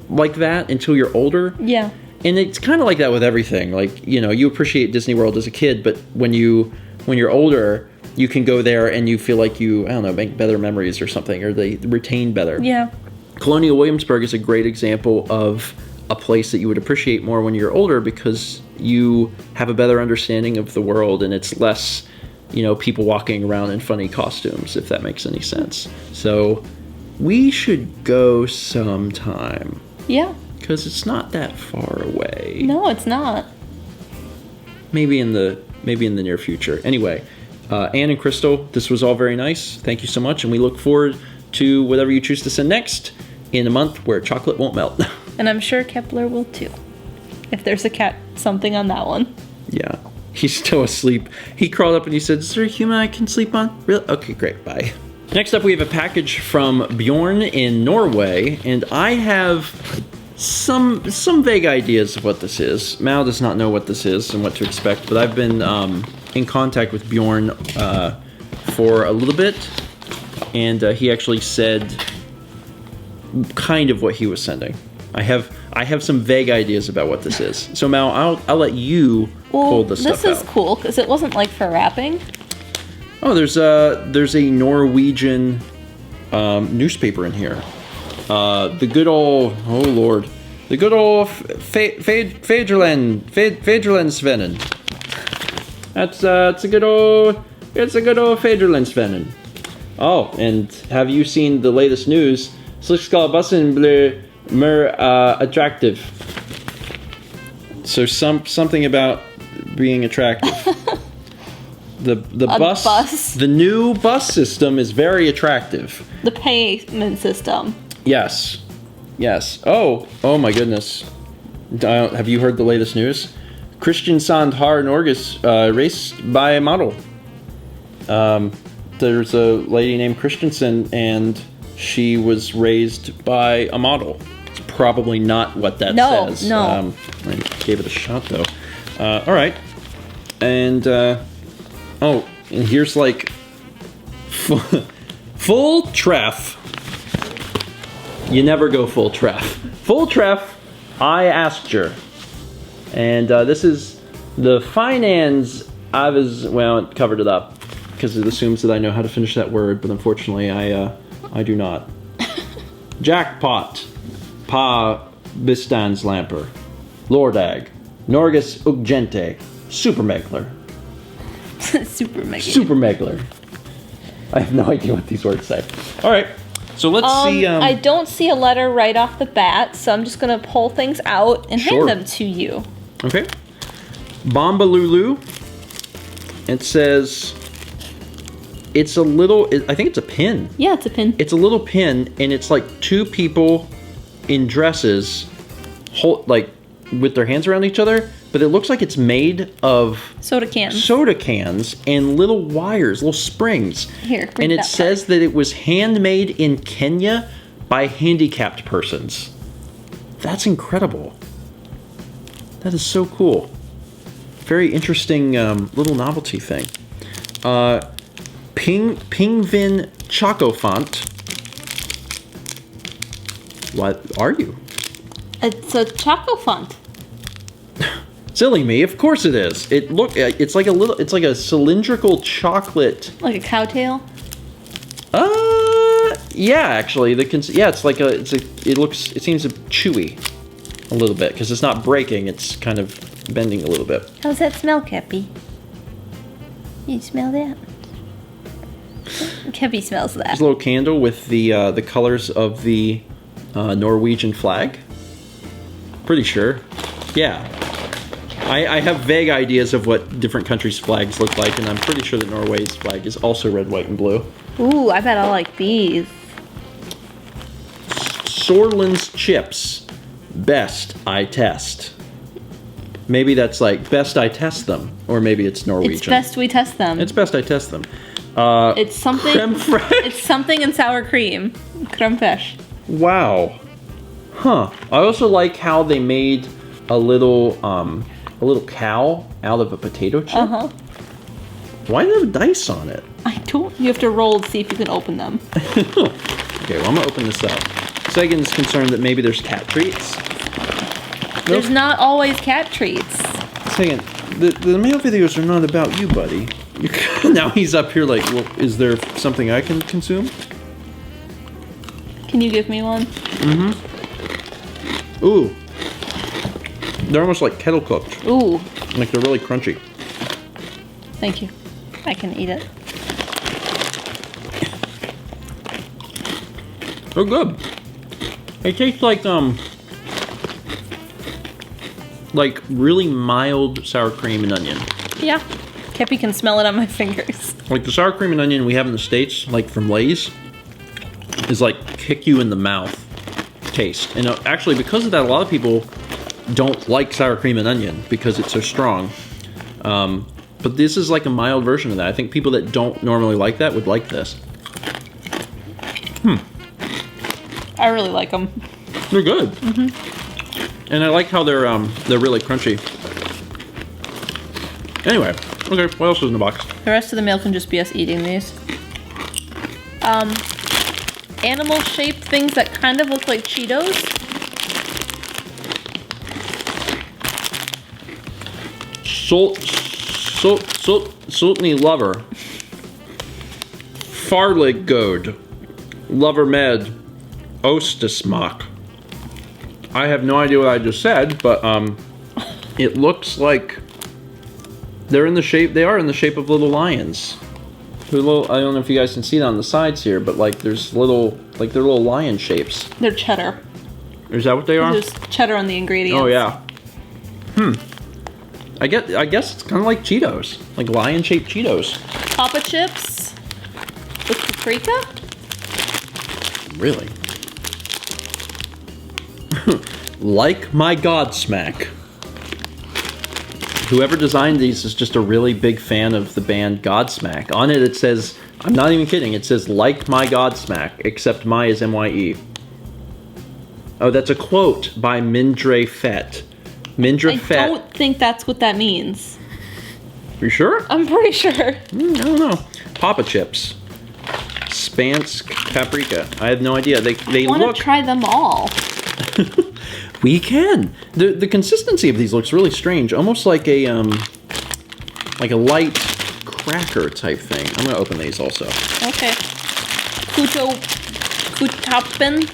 like that until you're older. Yeah. And it's kind of like that with everything. Like, you know, you appreciate Disney World as a kid, but when you're older, you can go there and you feel like you, I don't know, make better memories or something, or they retain better. Yeah. Colonial Williamsburg is a great example of a place that you would appreciate more when you're older because you have a better understanding of the world and it's less, you know, people walking around in funny costumes, if that makes any sense. So we should go sometime. Yeah. Because it's not that far away. No, it's not. Maybe in the near future. Anyway, Anne and Crystal, this was all very nice. Thank you so much, and we look forward to whatever you choose to send next in a month where chocolate won't melt. And I'm sure Kepler will too. If there's a cat something on that one. Yeah. He's still asleep. He crawled up and he said, "Is there a human I can sleep on?" Really? Okay, great. Bye. Next up, we have a package from Bjorn in Norway, and I have some vague ideas of what this is. Mal does not know what this is and what to expect, but I've been in contact with Bjorn for a little bit, and he actually said kind of what he was sending. I have some vague ideas about what this is. So Mal, I'll let you pull this stuff out. This is cool because it wasn't like for wrapping. Oh, there's a Norwegian newspaper in here. The good old Fædrelandsvennen. It's a good old Fædrelandsvennen. Oh, and have you seen the latest news? Så skal bussen bli more attractive. So something about being attractive. The bus, the new bus system is very attractive. The payment system. Yes. Oh my goodness. Have you heard the latest news? Kristiansand har Norges raced by a model. There's a lady named Christensen, and she was raised by a model. It's probably not what that says. No. I gave it a shot though. All right. And and here's like full treff. You never go full treff. Full treff. I asked her, and this is the finance. It covered it up because it assumes that I know how to finish that word, but unfortunately I do not. Jackpot. Pa Bistandslamper. Lordag. Norges Uggente. Supermegler. Supermegler. I have no idea what these words say. Alright, so let's see. I don't see a letter right off the bat, so I'm just going to pull things out and hand them to you. Okay. Bombalulu. It says... It's a little... I think it's a pin. Yeah, it's a pin. It's a little pin, and it's like two people in dresses, with their hands around each other, but it looks like it's made of soda cans and little wires, little springs. Here, and it says that it was handmade in Kenya by handicapped persons. That's incredible. That is so cool. Very interesting little novelty thing. Pingvin Chocofont. What are you? It's a Chocofont. Silly me, of course it is. It's like a cylindrical chocolate. Like a cow tail? Yeah, actually, it seems chewy a little bit because it's not breaking, it's kind of bending a little bit. How's that smell, Kepi? You smell that? Kepi smells that. There's a little candle with the colors of the Norwegian flag. Pretty sure. Yeah. I have vague ideas of what different countries' flags look like, and I'm pretty sure that Norway's flag is also red, white, and blue. Ooh, I bet I like these. Sorland's chips. Best I test. Maybe that's like best I test them, or maybe it's Norwegian. It's best we test them. It's best I test them. It's something. Creme fraiche. It's something in sour cream. Creme fraiche. Wow. Huh. I also like how they made a little cow out of a potato chip. Uh-huh. Why do they have dice on it? I don't. You have to roll to see if you can open them. Okay, well, I'm gonna open this up. Sagan's concerned that maybe there's cat treats. There's not always cat treats. Sagan, the mail videos are not about you, buddy. Now he's up here like, well, is there something I can consume? Can you give me one? Mm-hmm. Ooh. They're almost like kettle cooked. Ooh. Like they're really crunchy. Thank you. I can eat it. They're good. They taste like really mild sour cream and onion. Yeah. Kepi can smell it on my fingers. Like the sour cream and onion we have in the States, like from Lay's, is like kick you in the mouth taste. And actually, because of that, a lot of people don't like sour cream and onion because it's so strong. But this is like a mild version of that. I think people that don't normally like that would like this. I really like them. They're good. Mm-hmm. And I like how they're really crunchy. Anyway, okay, what else is in the box? The rest of the mail can just be us eating these. Animal-shaped things that kind of look like Cheetos. Sultany Lover. Farlig Goad. Lover Med. Ostasmak. I have no idea what I just said, but it looks like they are in the shape of little lions. I don't know if you guys can see that on the sides here, but like they're little lion shapes. They're cheddar. Is that what they are? There's cheddar on the ingredients. Oh yeah. I guess it's kind of like Cheetos, like lion-shaped Cheetos. Papa chips with paprika. Really? Like my Godsmack. Whoever designed these is just a really big fan of the band Godsmack. On it says, I'm not even kidding, it says like my Godsmack, except my is M-Y-E. Oh, that's a quote by Mindre Fett. Mindre Fett. I don't think that's what that means. You sure? I'm pretty sure. I don't know. Papa chips. Spansk paprika. I have no idea. They I want to try them all. We can. The consistency of these looks really strange, almost like a light cracker type thing. I'm gonna open these also. Okay. Kutappen.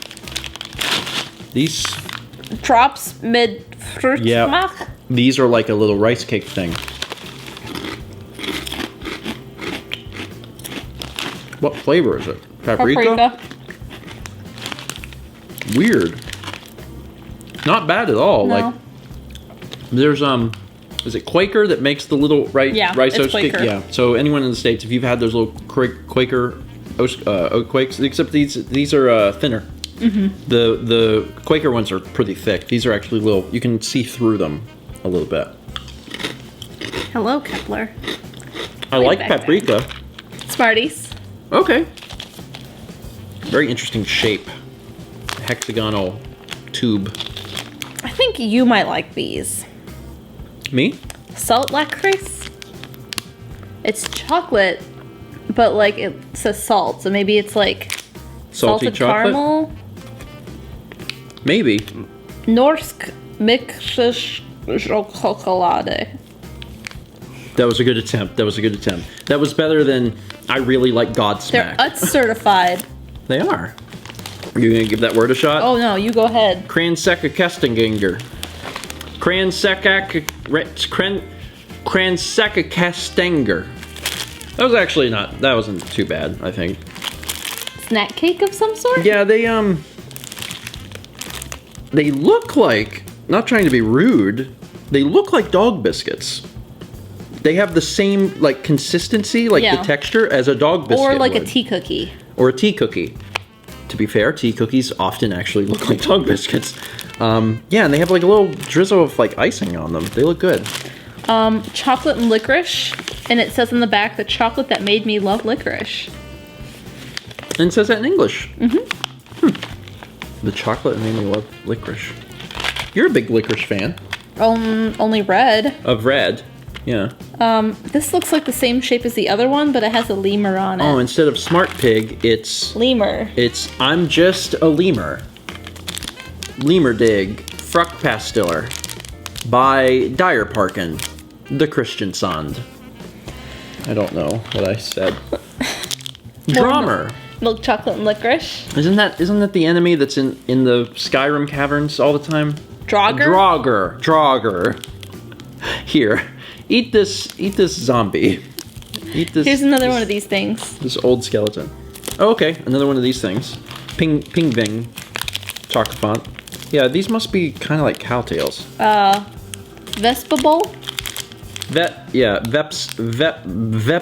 These Drops mid fruit. Yeah. These are like a little rice cake thing. What flavor is it? Paprika? Weird. Not bad at all. No. Like there's is it Quaker that makes the little rice oat cake? Yeah. So anyone in the States, if you've had those little Quaker oat quakes, except these are thinner. The Quaker ones are pretty thick. These are actually little. You can see through them a little bit. Hello, Kepler. I like paprika. Smarties. Okay. Very interesting shape. Hexagonal tube. I think you might like these. Me? Salt licorice. It's chocolate, but like it says salt, so maybe it's like salted chocolate? caramel. Maybe. Norsk Mixchokolade. That was a good attempt. That was better than I really like Godsmack. They're UTZ certified. They are. Are you gonna give that word a shot? Oh no, you go ahead. Kranseka Kastinger. Kranseka Kastinger. That was actually not. That wasn't too bad, I think. Snack cake of some sort? Yeah, they look like, not trying to be rude, they look like dog biscuits. They have the same like consistency, like the texture as a dog biscuit or like would. a tea cookie. Or a tea cookie. To be fair, tea cookies often actually look like dog biscuits. Yeah, and they have like a little drizzle of like icing on them. They look good. Chocolate and licorice, and it says in the back, the chocolate that made me love licorice. And it says that in English. The chocolate that made me love licorice. You're a big licorice fan. Only red. Of red, yeah. This looks like the same shape as the other one, but it has a lemur on it. Oh, instead of smart pig, it's... Lemur. It's I'm just a lemur. Lemur dig, Fruck Pastiller. By Dyer Parkin. The Christian Sand. I don't know what I said. Drummer. Milk chocolate and licorice. Isn't that the enemy that's in the Skyrim caverns all the time? Draugr? Draugr. Here. Eat this zombie. Eat this. Here's another one of these things. This old skeleton. Oh, okay, another one of these things. Ping Ving. Chocolate. Yeah, these must be kind of like cowtails. Vespable?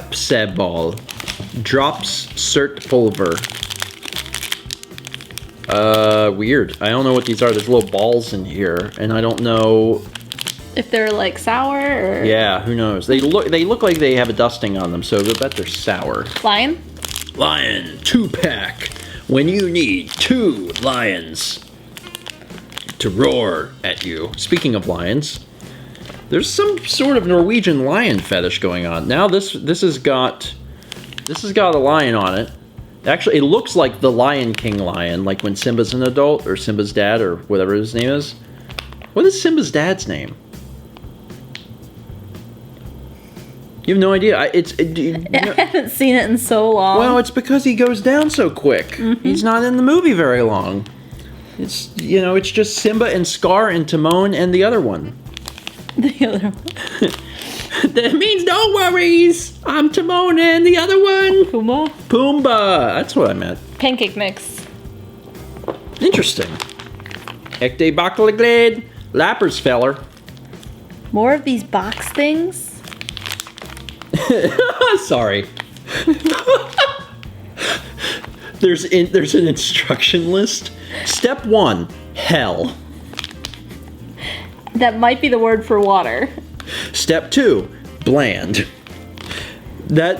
Vepseball. Drops cert pulver. Weird. I don't know what these are. There's little balls in here, and I don't know if they're like sour or... Yeah, who knows? They look like they have a dusting on them, so I bet they're sour. Lion? Lion 2-pack. When you need 2 lions to roar at you. Speaking of lions, there's some sort of Norwegian lion fetish going on. Now this has got a lion on it. Actually, it looks like the Lion King lion, like when Simba's an adult, or Simba's dad, or whatever his name is. What is Simba's dad's name? You have no idea. I haven't seen it in so long. Well, it's because he goes down so quick. He's not in the movie very long. It's it's just Simba and Scar and Timon and the other one. The other one. That means no worries. I'm Timon and the other one. Pumbaa. That's what I meant. Pancake mix. Interesting. Ekte Bakkeleglade. Lappers feller. More of these box things? Sorry. There's an instruction list. Step 1, hell. That might be the word for water. Step 2, bland. That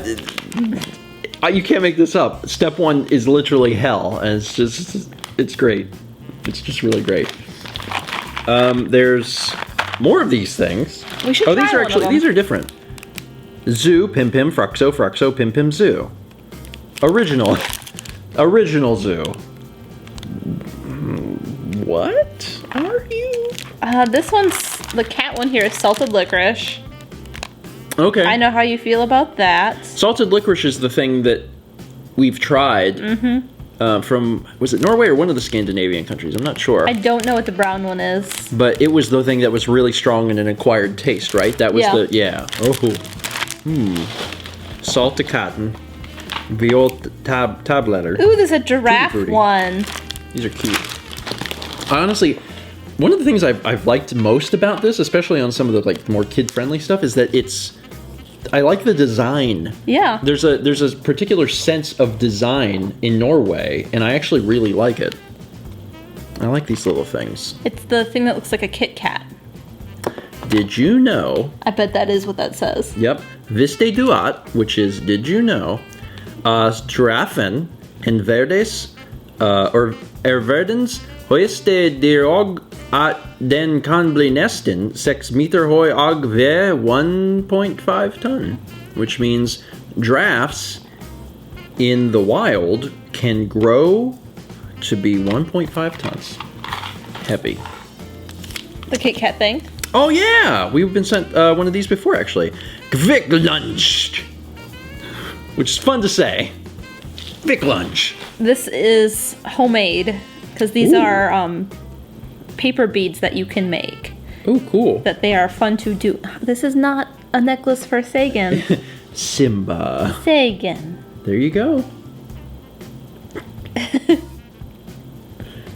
you can't make this up. Step 1 is literally hell, and it's great. It's just really great. There's more of these things. We should try these are actually these are different. Zoo, Pim Pim, Fruxo, Fruxo, Pim Pim, Zoo. Original Zoo. What are you? This one's, the cat one here is salted licorice. Okay. I know how you feel about that. Salted licorice is the thing that we've tried from, was it Norway or one of the Scandinavian countries? I'm not sure. I don't know what the brown one is. But it was the thing that was really strong and an acquired taste, right? That was Oh. Salt to cotton. Viol tabletter. Ooh, there's a giraffe one. These are cute. Honestly, one of the things I've liked most about this, especially on some of the like more kid-friendly stuff, is that I like the design. Yeah. There's a particular sense of design in Norway, and I actually really like it. I like these little things. It's the thing that looks like a Kit Kat. Did you know? I bet that is what that says. Yep. Viste duat, which is did you know? Giraffen en verdes, or verdens hoiste dirog at den kan bli nesten 6 meter high og ve 1.5 ton, which means giraffes in the wild can grow to be 1.5 tons heavy. The Kit Kat thing? Oh yeah, we've been sent one of these before actually. Kviklunch, which is fun to say. Kviklunch. This is homemade because these are paper beads that you can make. Oh, cool. That they are fun to do. This is not a necklace for Sagan. Simba. Sagan. There you go.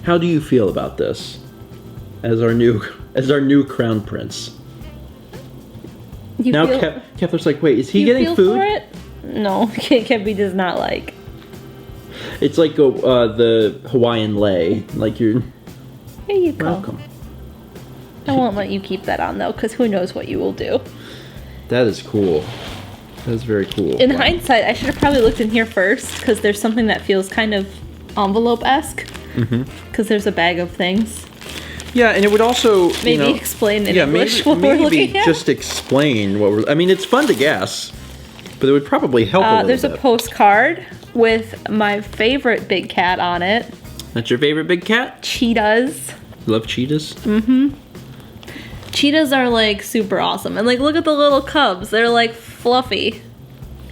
How do you feel about this as our new crown prince? Now Kepler's like, wait, is he getting food? For it? No, Kepi does not like. It's like the Hawaiian lei. Like you're. Here you go. Welcome. I won't let you keep that on though, because who knows what you will do. That is cool. That is very cool. In hindsight, I should have probably looked in here first, because there's something that feels kind of envelope-esque. Because there's a bag of things. Yeah, and it would also maybe explain in English what we're looking at. Just explain what we're. I mean, it's fun to guess, but it would probably help a little There's bit. a postcard with my favorite big cat on it. That's your favorite big cat? Cheetahs. You love cheetahs? Cheetahs are like super awesome, and like look at the little cubs. They're like fluffy.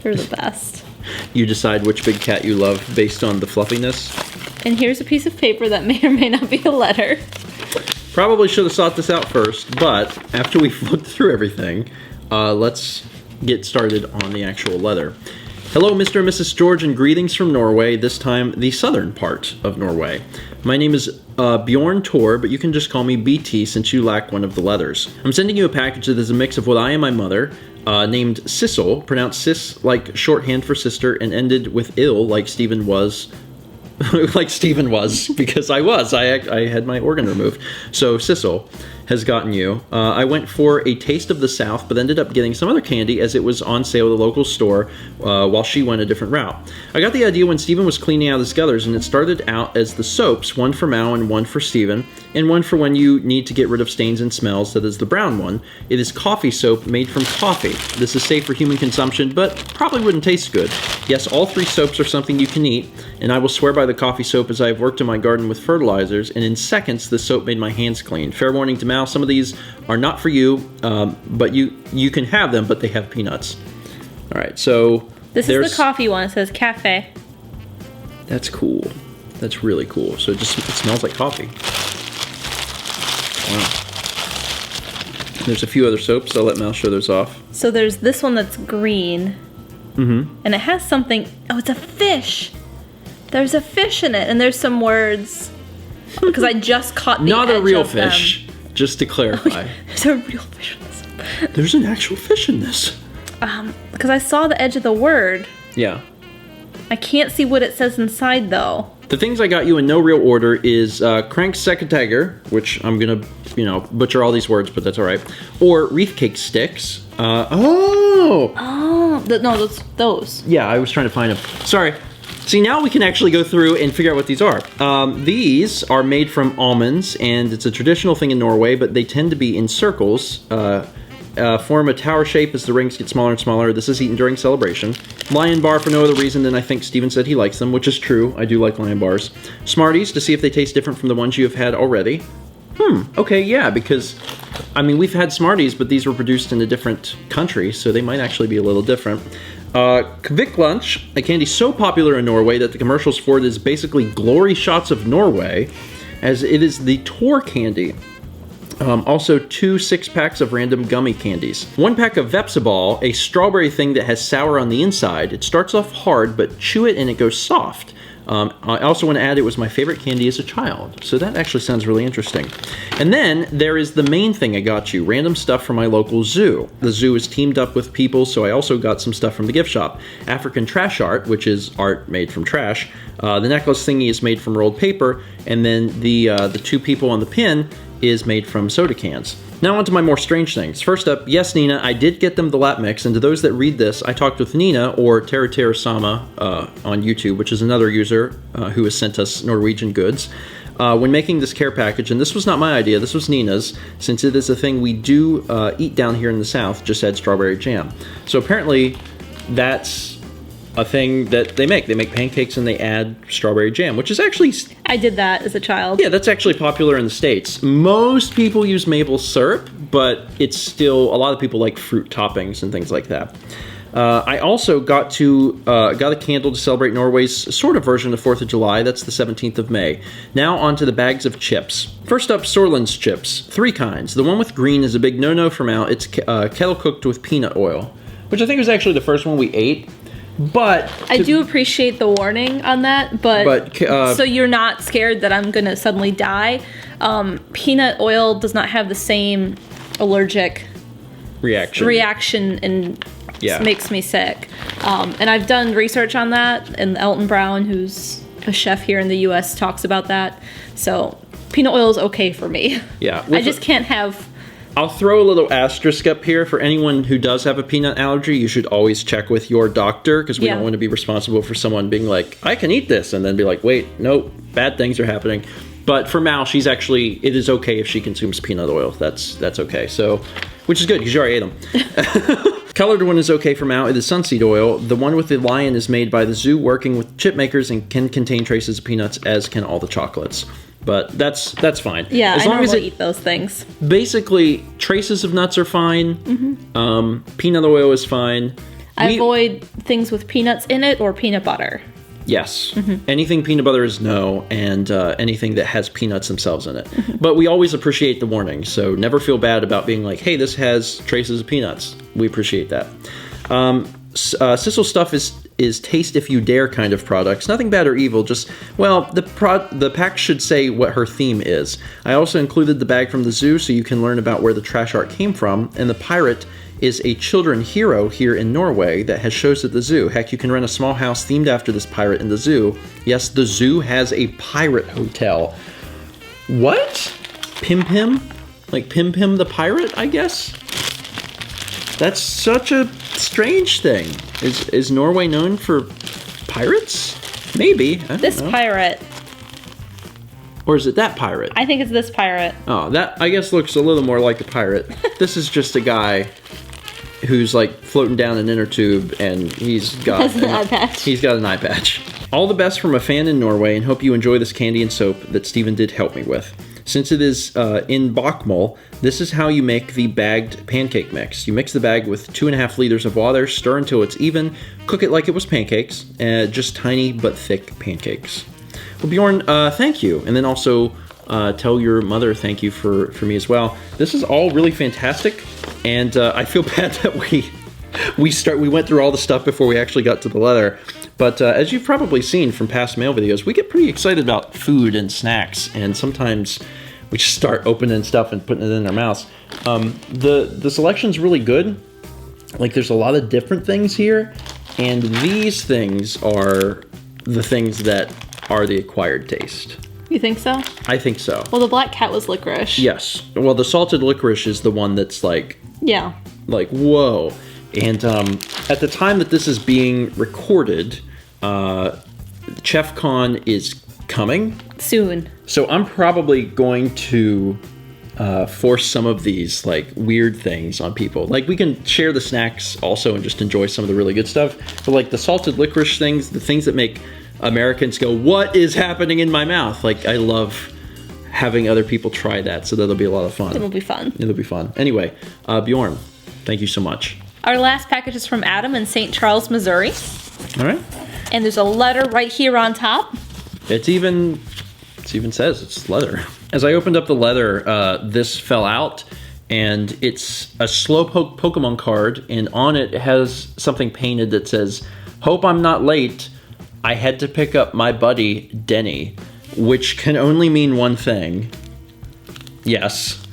They're the best. You decide which big cat you love based on the fluffiness. And here's a piece of paper that may or may not be a letter. Probably should have sought this out first, but after we've looked through everything, let's get started on the actual letter. Hello, Mr. and Mrs. George, and greetings from Norway, this time the southern part of Norway. My name is Bjorn Tor, but you can just call me BT since you lack one of the letters. I'm sending you a package that is a mix of what I and my mother, named Sissel, pronounced sis like shorthand for sister, and ended with ill like Stephen was. Like Stephen was, because I had my organ removed. So Sissel has gotten you. I went for a taste of the South, but ended up getting some other candy as it was on sale at the local store while she went a different route. I got the idea when Stephen was cleaning out his gutters, and it started out as the soaps, one for Mao and one for Stephen, and one for when you need to get rid of stains and smells. That is the brown one. It is coffee soap made from coffee. This is safe for human consumption, but probably wouldn't taste good. Yes, all 3 soaps are something you can eat, and I will swear by the coffee soap as I have worked in my garden with fertilizers, and in seconds the soap made my hands clean. Fair warning to Mal, some of these are not for you, but you can have them, but they have peanuts. All right, so this is the coffee one. It says cafe. That's cool. That's really cool. So it smells like coffee. Wow. There's a few other soaps. I'll let Mal show those off. So there's this one that's green. And it has something. Oh, it's a fish. There's a fish in it, and there's some words. Because I just caught the Not edge a real of fish, just to clarify. There's a real fish in this. There's an actual fish in this. Because I saw the edge of the word. Yeah. I can't see what it says inside, though. The things I got you in no real order is Crank Sekatager, which I'm going to, butcher all these words, but that's all right. Or Wreath Cake Sticks. No, those. Yeah, I was trying to find them. Sorry. See, now we can actually go through and figure out what these are. These are made from almonds, and it's a traditional thing in Norway, but they tend to be in circles. Form a tower shape as the rings get smaller and smaller. This is eaten during celebration. Lion bar for no other reason than I think Steven said he likes them, which is true. I do like lion bars. Smarties to see if they taste different from the ones you have had already. Okay, yeah, because, I mean, we've had Smarties, but these were produced in a different country, so they might actually be a little different. Kvik Lunch, a candy so popular in Norway that the commercials for it is basically glory shots of Norway, as it is the Tor candy. Also 2 6-packs of random gummy candies. 1 pack of Vepsiball, a strawberry thing that has sour on the inside. It starts off hard, but chew it and it goes soft. I also want to add it was my favorite candy as a child. So that actually sounds really interesting. And then there is the main thing I got you, random stuff from my local zoo. The zoo is teamed up with people, so I also got some stuff from the gift shop. African trash art, which is art made from trash. The necklace thingy is made from rolled paper, and then the two people on the pin is made from soda cans. Now on to my more strange things. First up, yes, Nina, I did get them the lap mix, and to those that read this, I talked with Nina, or Terra Sama on YouTube, which is another user who has sent us Norwegian goods, when making this care package, and this was not my idea, this was Nina's, since it is a thing we do eat down here in the South, just add strawberry jam. So apparently, that's a thing that they make. They make pancakes and they add strawberry jam, which is actually... I did that as a child. Yeah, that's actually popular in the States. Most people use maple syrup, but it's still... A lot of people like fruit toppings and things like that. I also got a candle to celebrate Norway's sort of version of 4th of July. That's the 17th of May. Now onto the bags of chips. First up, Sorland's chips. 3 kinds. The one with green is a big no-no for Mal. It's kettle cooked with peanut oil, which I think was actually the first one we ate. But I do appreciate the warning on that, but so you're not scared that I'm gonna suddenly die. Peanut oil does not have the same allergic reaction and makes me sick. And I've done research on that, and Elton Brown, who's a chef here in the U.S., talks about that. So peanut oil is okay for me. Yeah, I just can't have. I'll throw a little asterisk up here. For anyone who does have a peanut allergy, you should always check with your doctor, because we don't want to be responsible for someone being like, I can eat this, and then be like, wait, nope, bad things are happening. But for Mal, it is okay if she consumes peanut oil. That's okay. So, which is good, because you already ate them. Colored one is okay for Mal. It is sunseed oil. The one with the lion is made by the zoo working with chip makers and can contain traces of peanuts, as can all the chocolates. But that's fine. Yeah, as long as I eat those things. Basically, traces of nuts are fine. Mm-hmm. Peanut oil is fine. I avoid things with peanuts in it or peanut butter. Yes. Mm-hmm. Anything peanut butter is no, and anything that has peanuts themselves in it. Mm-hmm. But we always appreciate the warning, so never feel bad about being like, hey, this has traces of peanuts. We appreciate that. Sissel stuff is taste if you dare kind of products. Nothing bad or evil, just, well, the pack should say what her theme is. I also included the bag from the zoo so you can learn about where the trash art came from, and the pirate is a children hero here in Norway that has shows at the zoo. Heck, you can rent a small house themed after this pirate in the zoo. Yes, the zoo has a pirate hotel. What? Pim Pim? Like Pim Pim the pirate, I guess? That's such a strange thing. Is Norway known for pirates? Maybe. I don't know. Pirate. Or is it that pirate? I think it's this pirate. Oh, that I guess looks a little more like a pirate. This is just a guy who's like floating down an inner tube, and he's got an eye patch. He's got an eye patch. All the best from a fan in Norway, and hope you enjoy this candy and soap that Stephen did help me with. Since it is in VlogMail, this is how you make the bagged pancake mix. You mix the bag with 2.5 liters of water, stir until it's even, cook it like it was pancakes, just tiny but thick pancakes. Well, Bjorn, thank you. And then also tell your mother thank you for me as well. This is all really fantastic, and I feel bad that we went through all the stuff before we actually got to the letter. But as you've probably seen from past mail videos, we get pretty excited about food and snacks, and sometimes we just start opening stuff and putting it in our mouths. The selection's really good. Like, there's a lot of different things here, and these things are the things that are the acquired taste. You think so? I think so. Well, the black cat was licorice. Yes. Well, the salted licorice is the one that's like... Yeah. Like, whoa. And at the time that this is being recorded, Chef Con is coming. Soon. So I'm probably going to force some of these, like, weird things on people. Like, we can share the snacks also and just enjoy some of the really good stuff. But, like, the salted licorice things, the things that make Americans go, what is happening in my mouth? Like, I love having other people try that, so that'll be a lot of fun. It'll be fun. It'll be fun. Anyway, Bjorn, thank you so much. Our last package is from Adam in St. Charles, Missouri. All right. And there's a letter right here on top. It even says it's leather. As I opened up the leather, this fell out, and it's a Slowpoke Pokemon card, and on it has something painted that says, "Hope I'm not late. I had to pick up my buddy Denny, which can only mean one thing. Yes.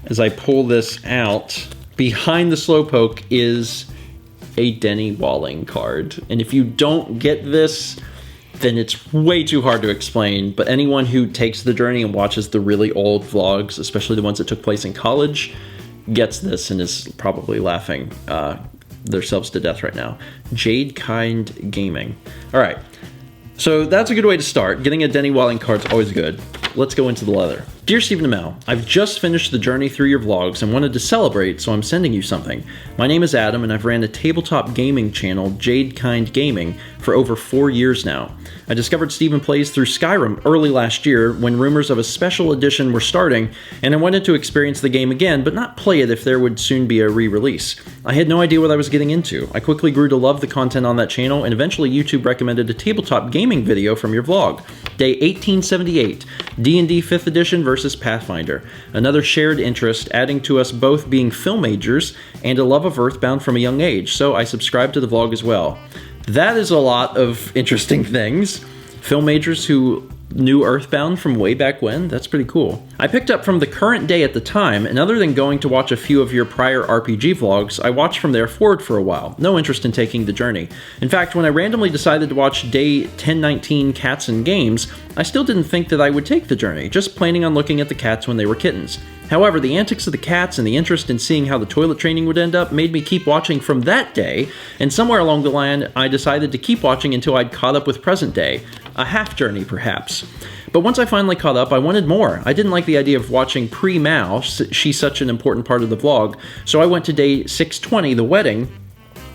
As I pull this out, behind the Slowpoke is a Denny Walling card. And if you don't get this, then it's way too hard to explain. But anyone who takes the journey and watches the really old vlogs, especially the ones that took place in college, gets this and is probably laughing themselves to death right now. Jade Kind Gaming. All right. So that's a good way to start. Getting a Denny Walling card's always good. Let's go into the leather. Dear Stephen and Mel, I've just finished the journey through your vlogs and wanted to celebrate, so I'm sending you something. My name is Adam, and I've ran a tabletop gaming channel, Jade Kind Gaming, for over 4 years now. I discovered Stephen plays through Skyrim early last year when rumors of a special edition were starting, and I wanted to experience the game again, but not play it if there would soon be a re-release. I had no idea what I was getting into. I quickly grew to love the content on that channel, and eventually YouTube recommended a tabletop gaming video from your vlog. Day 1878, D&D 5th edition versus Pathfinder. Another shared interest, adding to us both being film majors and a love of Earthbound from a young age, so I subscribed to the vlog as well. That is a lot of interesting things. Film majors who knew Earthbound from way back when, that's pretty cool. I picked up from the current day at the time, and other than going to watch a few of your prior RPG vlogs, I watched from there forward for a while. No interest in taking the journey. In fact, when I randomly decided to watch day 1019 Cats and Games, I still didn't think that I would take the journey, just planning on looking at the cats when they were kittens. However, the antics of the cats and the interest in seeing how the toilet training would end up made me keep watching from that day, and somewhere along the line, I decided to keep watching until I'd caught up with present day. A half journey, perhaps. But once I finally caught up, I wanted more. I didn't like the idea of watching pre-Mal, she's such an important part of the vlog, so I went to day 620, the wedding,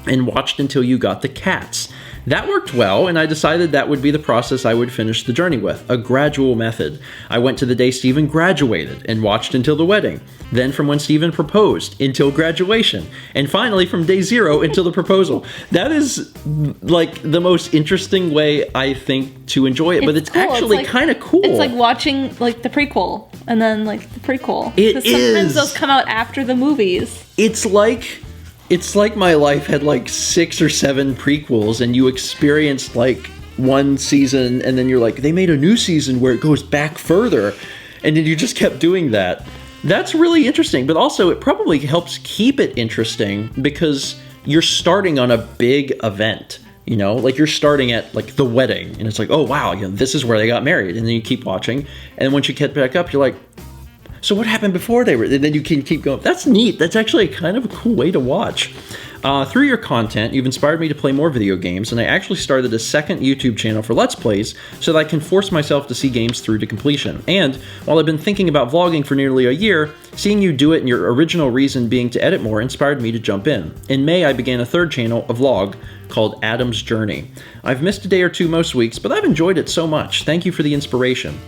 and watched until you got the cats. That worked well, and I decided that would be the process I would finish the journey with, a gradual method. I went to the day Stephen graduated and watched until the wedding, then from when Stephen proposed until graduation, and finally from day 0 until the proposal. That is like the most interesting way, I think, to enjoy it, but it's cool. Actually kind of cool. It's like watching like the prequel and then like the prequel. It is. Sometimes those come out after the movies. It's like my life had like 6 or 7 prequels, and you experienced like one season, and then you're like, they made a new season where it goes back further, and then you just kept doing that. That's really interesting, but also it probably helps keep it interesting because you're starting on a big event. You know, like you're starting at like the wedding, and it's like, oh wow, you know, this is where they got married, and then you keep watching, and once you get back up, you're like, so what happened before they were, and then you can keep going. That's neat. That's actually kind of a cool way to watch. Through your content, you've inspired me to play more video games, and I actually started a second YouTube channel for Let's Plays so that I can force myself to see games through to completion. And while I've been thinking about vlogging for nearly a year, seeing you do it and your original reason being to edit more inspired me to jump in. In May, I began a third channel, a vlog, called Adam's Journey. I've missed a day or two most weeks, but I've enjoyed it so much. Thank you for the inspiration.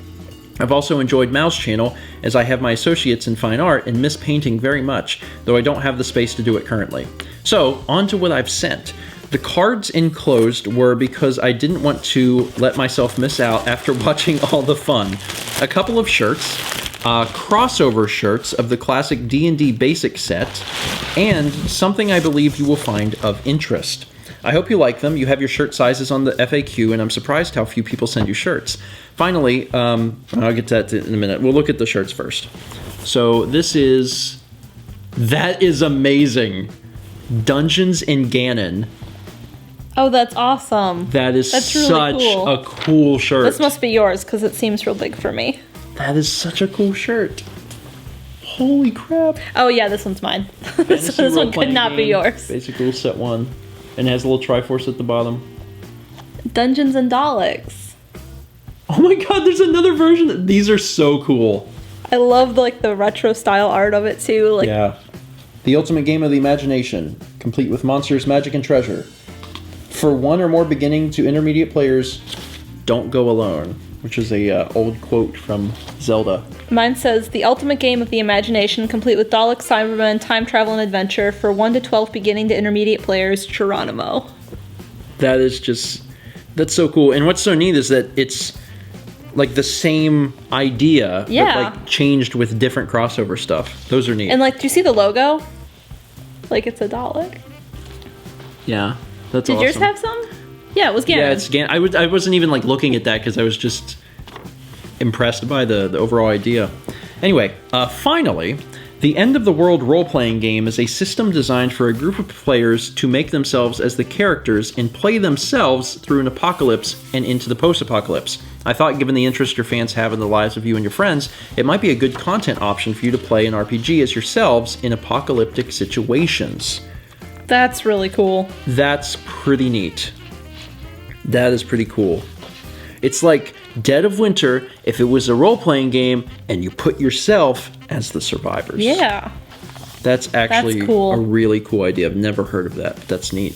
I've also enjoyed Mal's channel, as I have my associates in fine art and miss painting very much, though I don't have the space to do it currently. So, on to what I've sent. The cards enclosed were because I didn't want to let myself miss out after watching all the fun. A couple of shirts, crossover shirts of the classic D&D basic set, and something I believe you will find of interest. I hope you like them. You have your shirt sizes on the FAQ, and I'm surprised how few people send you shirts. Finally, I'll get to that in a minute. We'll look at the shirts first. So that is amazing. Dungeons and Ganon. Oh, that's awesome. That's really such cool. A cool shirt. This must be yours because it seems real big for me. That is such a cool shirt. Holy crap. Oh yeah, this one's mine. this one could not be yours. Basic rules set 1. And it has a little Triforce at the bottom. Dungeons and Daleks. Oh my god, there's another version. These are so cool. I love like the retro style art of it too. Like, yeah. The ultimate game of the imagination, complete with monsters, magic, and treasure. For one or more beginning to intermediate players, don't go alone. Which is a old quote from Zelda. Mine says, the ultimate game of the imagination, complete with Daleks, Cybermen, time travel, and adventure for 1 to 12 beginning to intermediate players, Geronimo. That is just, that's so cool. And what's so neat is that it's like the same idea, but like changed with different crossover stuff. Those are neat. And like, do you see the logo? Like it's a Dalek. Yeah, that's awesome. Did yours have some? Yeah, it was Ganon. Yeah, it's Ganon. I wasn't even like looking at that because I was just impressed by the overall idea. Anyway, finally, the End of the World role-playing game is a system designed for a group of players to make themselves as the characters and play themselves through an apocalypse and into the post-apocalypse. I thought, given the interest your fans have in the lives of you and your friends, it might be a good content option for you to play an RPG as yourselves in apocalyptic situations. That's really cool. That's pretty neat. That is pretty cool. It's like Dead of Winter if it was a role-playing game and you put yourself as the survivors. Yeah. That's actually cool. A really cool idea. I've never heard of that. That's neat.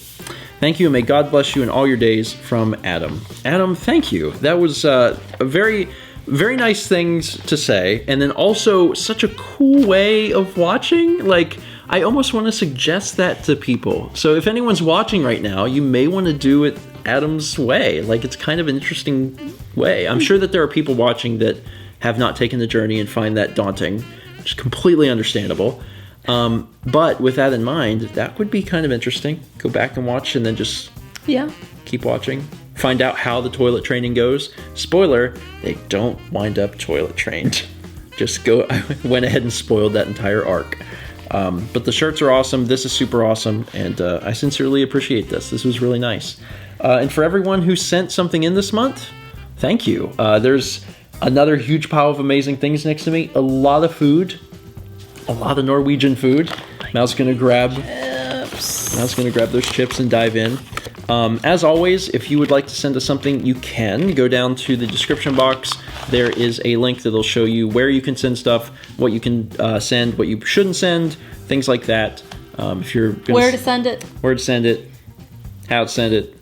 Thank you, and may God bless you in all your days, from Adam. Adam, thank you. That was a very, very nice things to say, and then also such a cool way of watching. Like, I almost want to suggest that to people. So if anyone's watching right now, you may want to do it Adam's way. Like, it's kind of an interesting way. I'm sure that there are people watching that have not taken the journey and find that daunting, which is completely understandable. But with that in mind, that would be kind of interesting. Go back and watch and then just keep watching. Find out how the toilet training goes. Spoiler, they don't wind up toilet trained. I went ahead and spoiled that entire arc. But the shirts are awesome. This is super awesome. And I sincerely appreciate this. This was really nice. And for everyone who sent something in this month, thank you. There's another huge pile of amazing things next to me. A lot of food. A lot of Norwegian food. Mal's gonna grab those chips and dive in. As always, if you would like to send us something, you can go down to the description box. There is a link that'll show you where you can send stuff, what you can send, what you shouldn't send, things like that. If you're gonna where to send it, how to send it,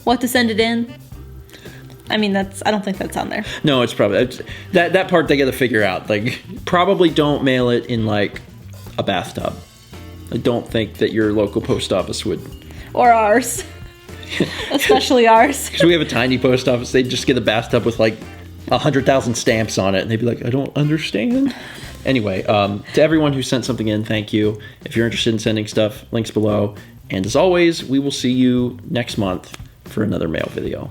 what to send it in. I mean, I don't think that's on there. No, it's probably that part they got to figure out. Like, probably don't mail it in like a bathtub. I don't think that your local post office would. Or ours, especially ours. Because we have a tiny post office, they'd just get a bathtub with like 100,000 stamps on it, and they'd be like, I don't understand. Anyway, to everyone who sent something in, thank you. If you're interested in sending stuff, links below. And as always, we will see you next month for another mail video.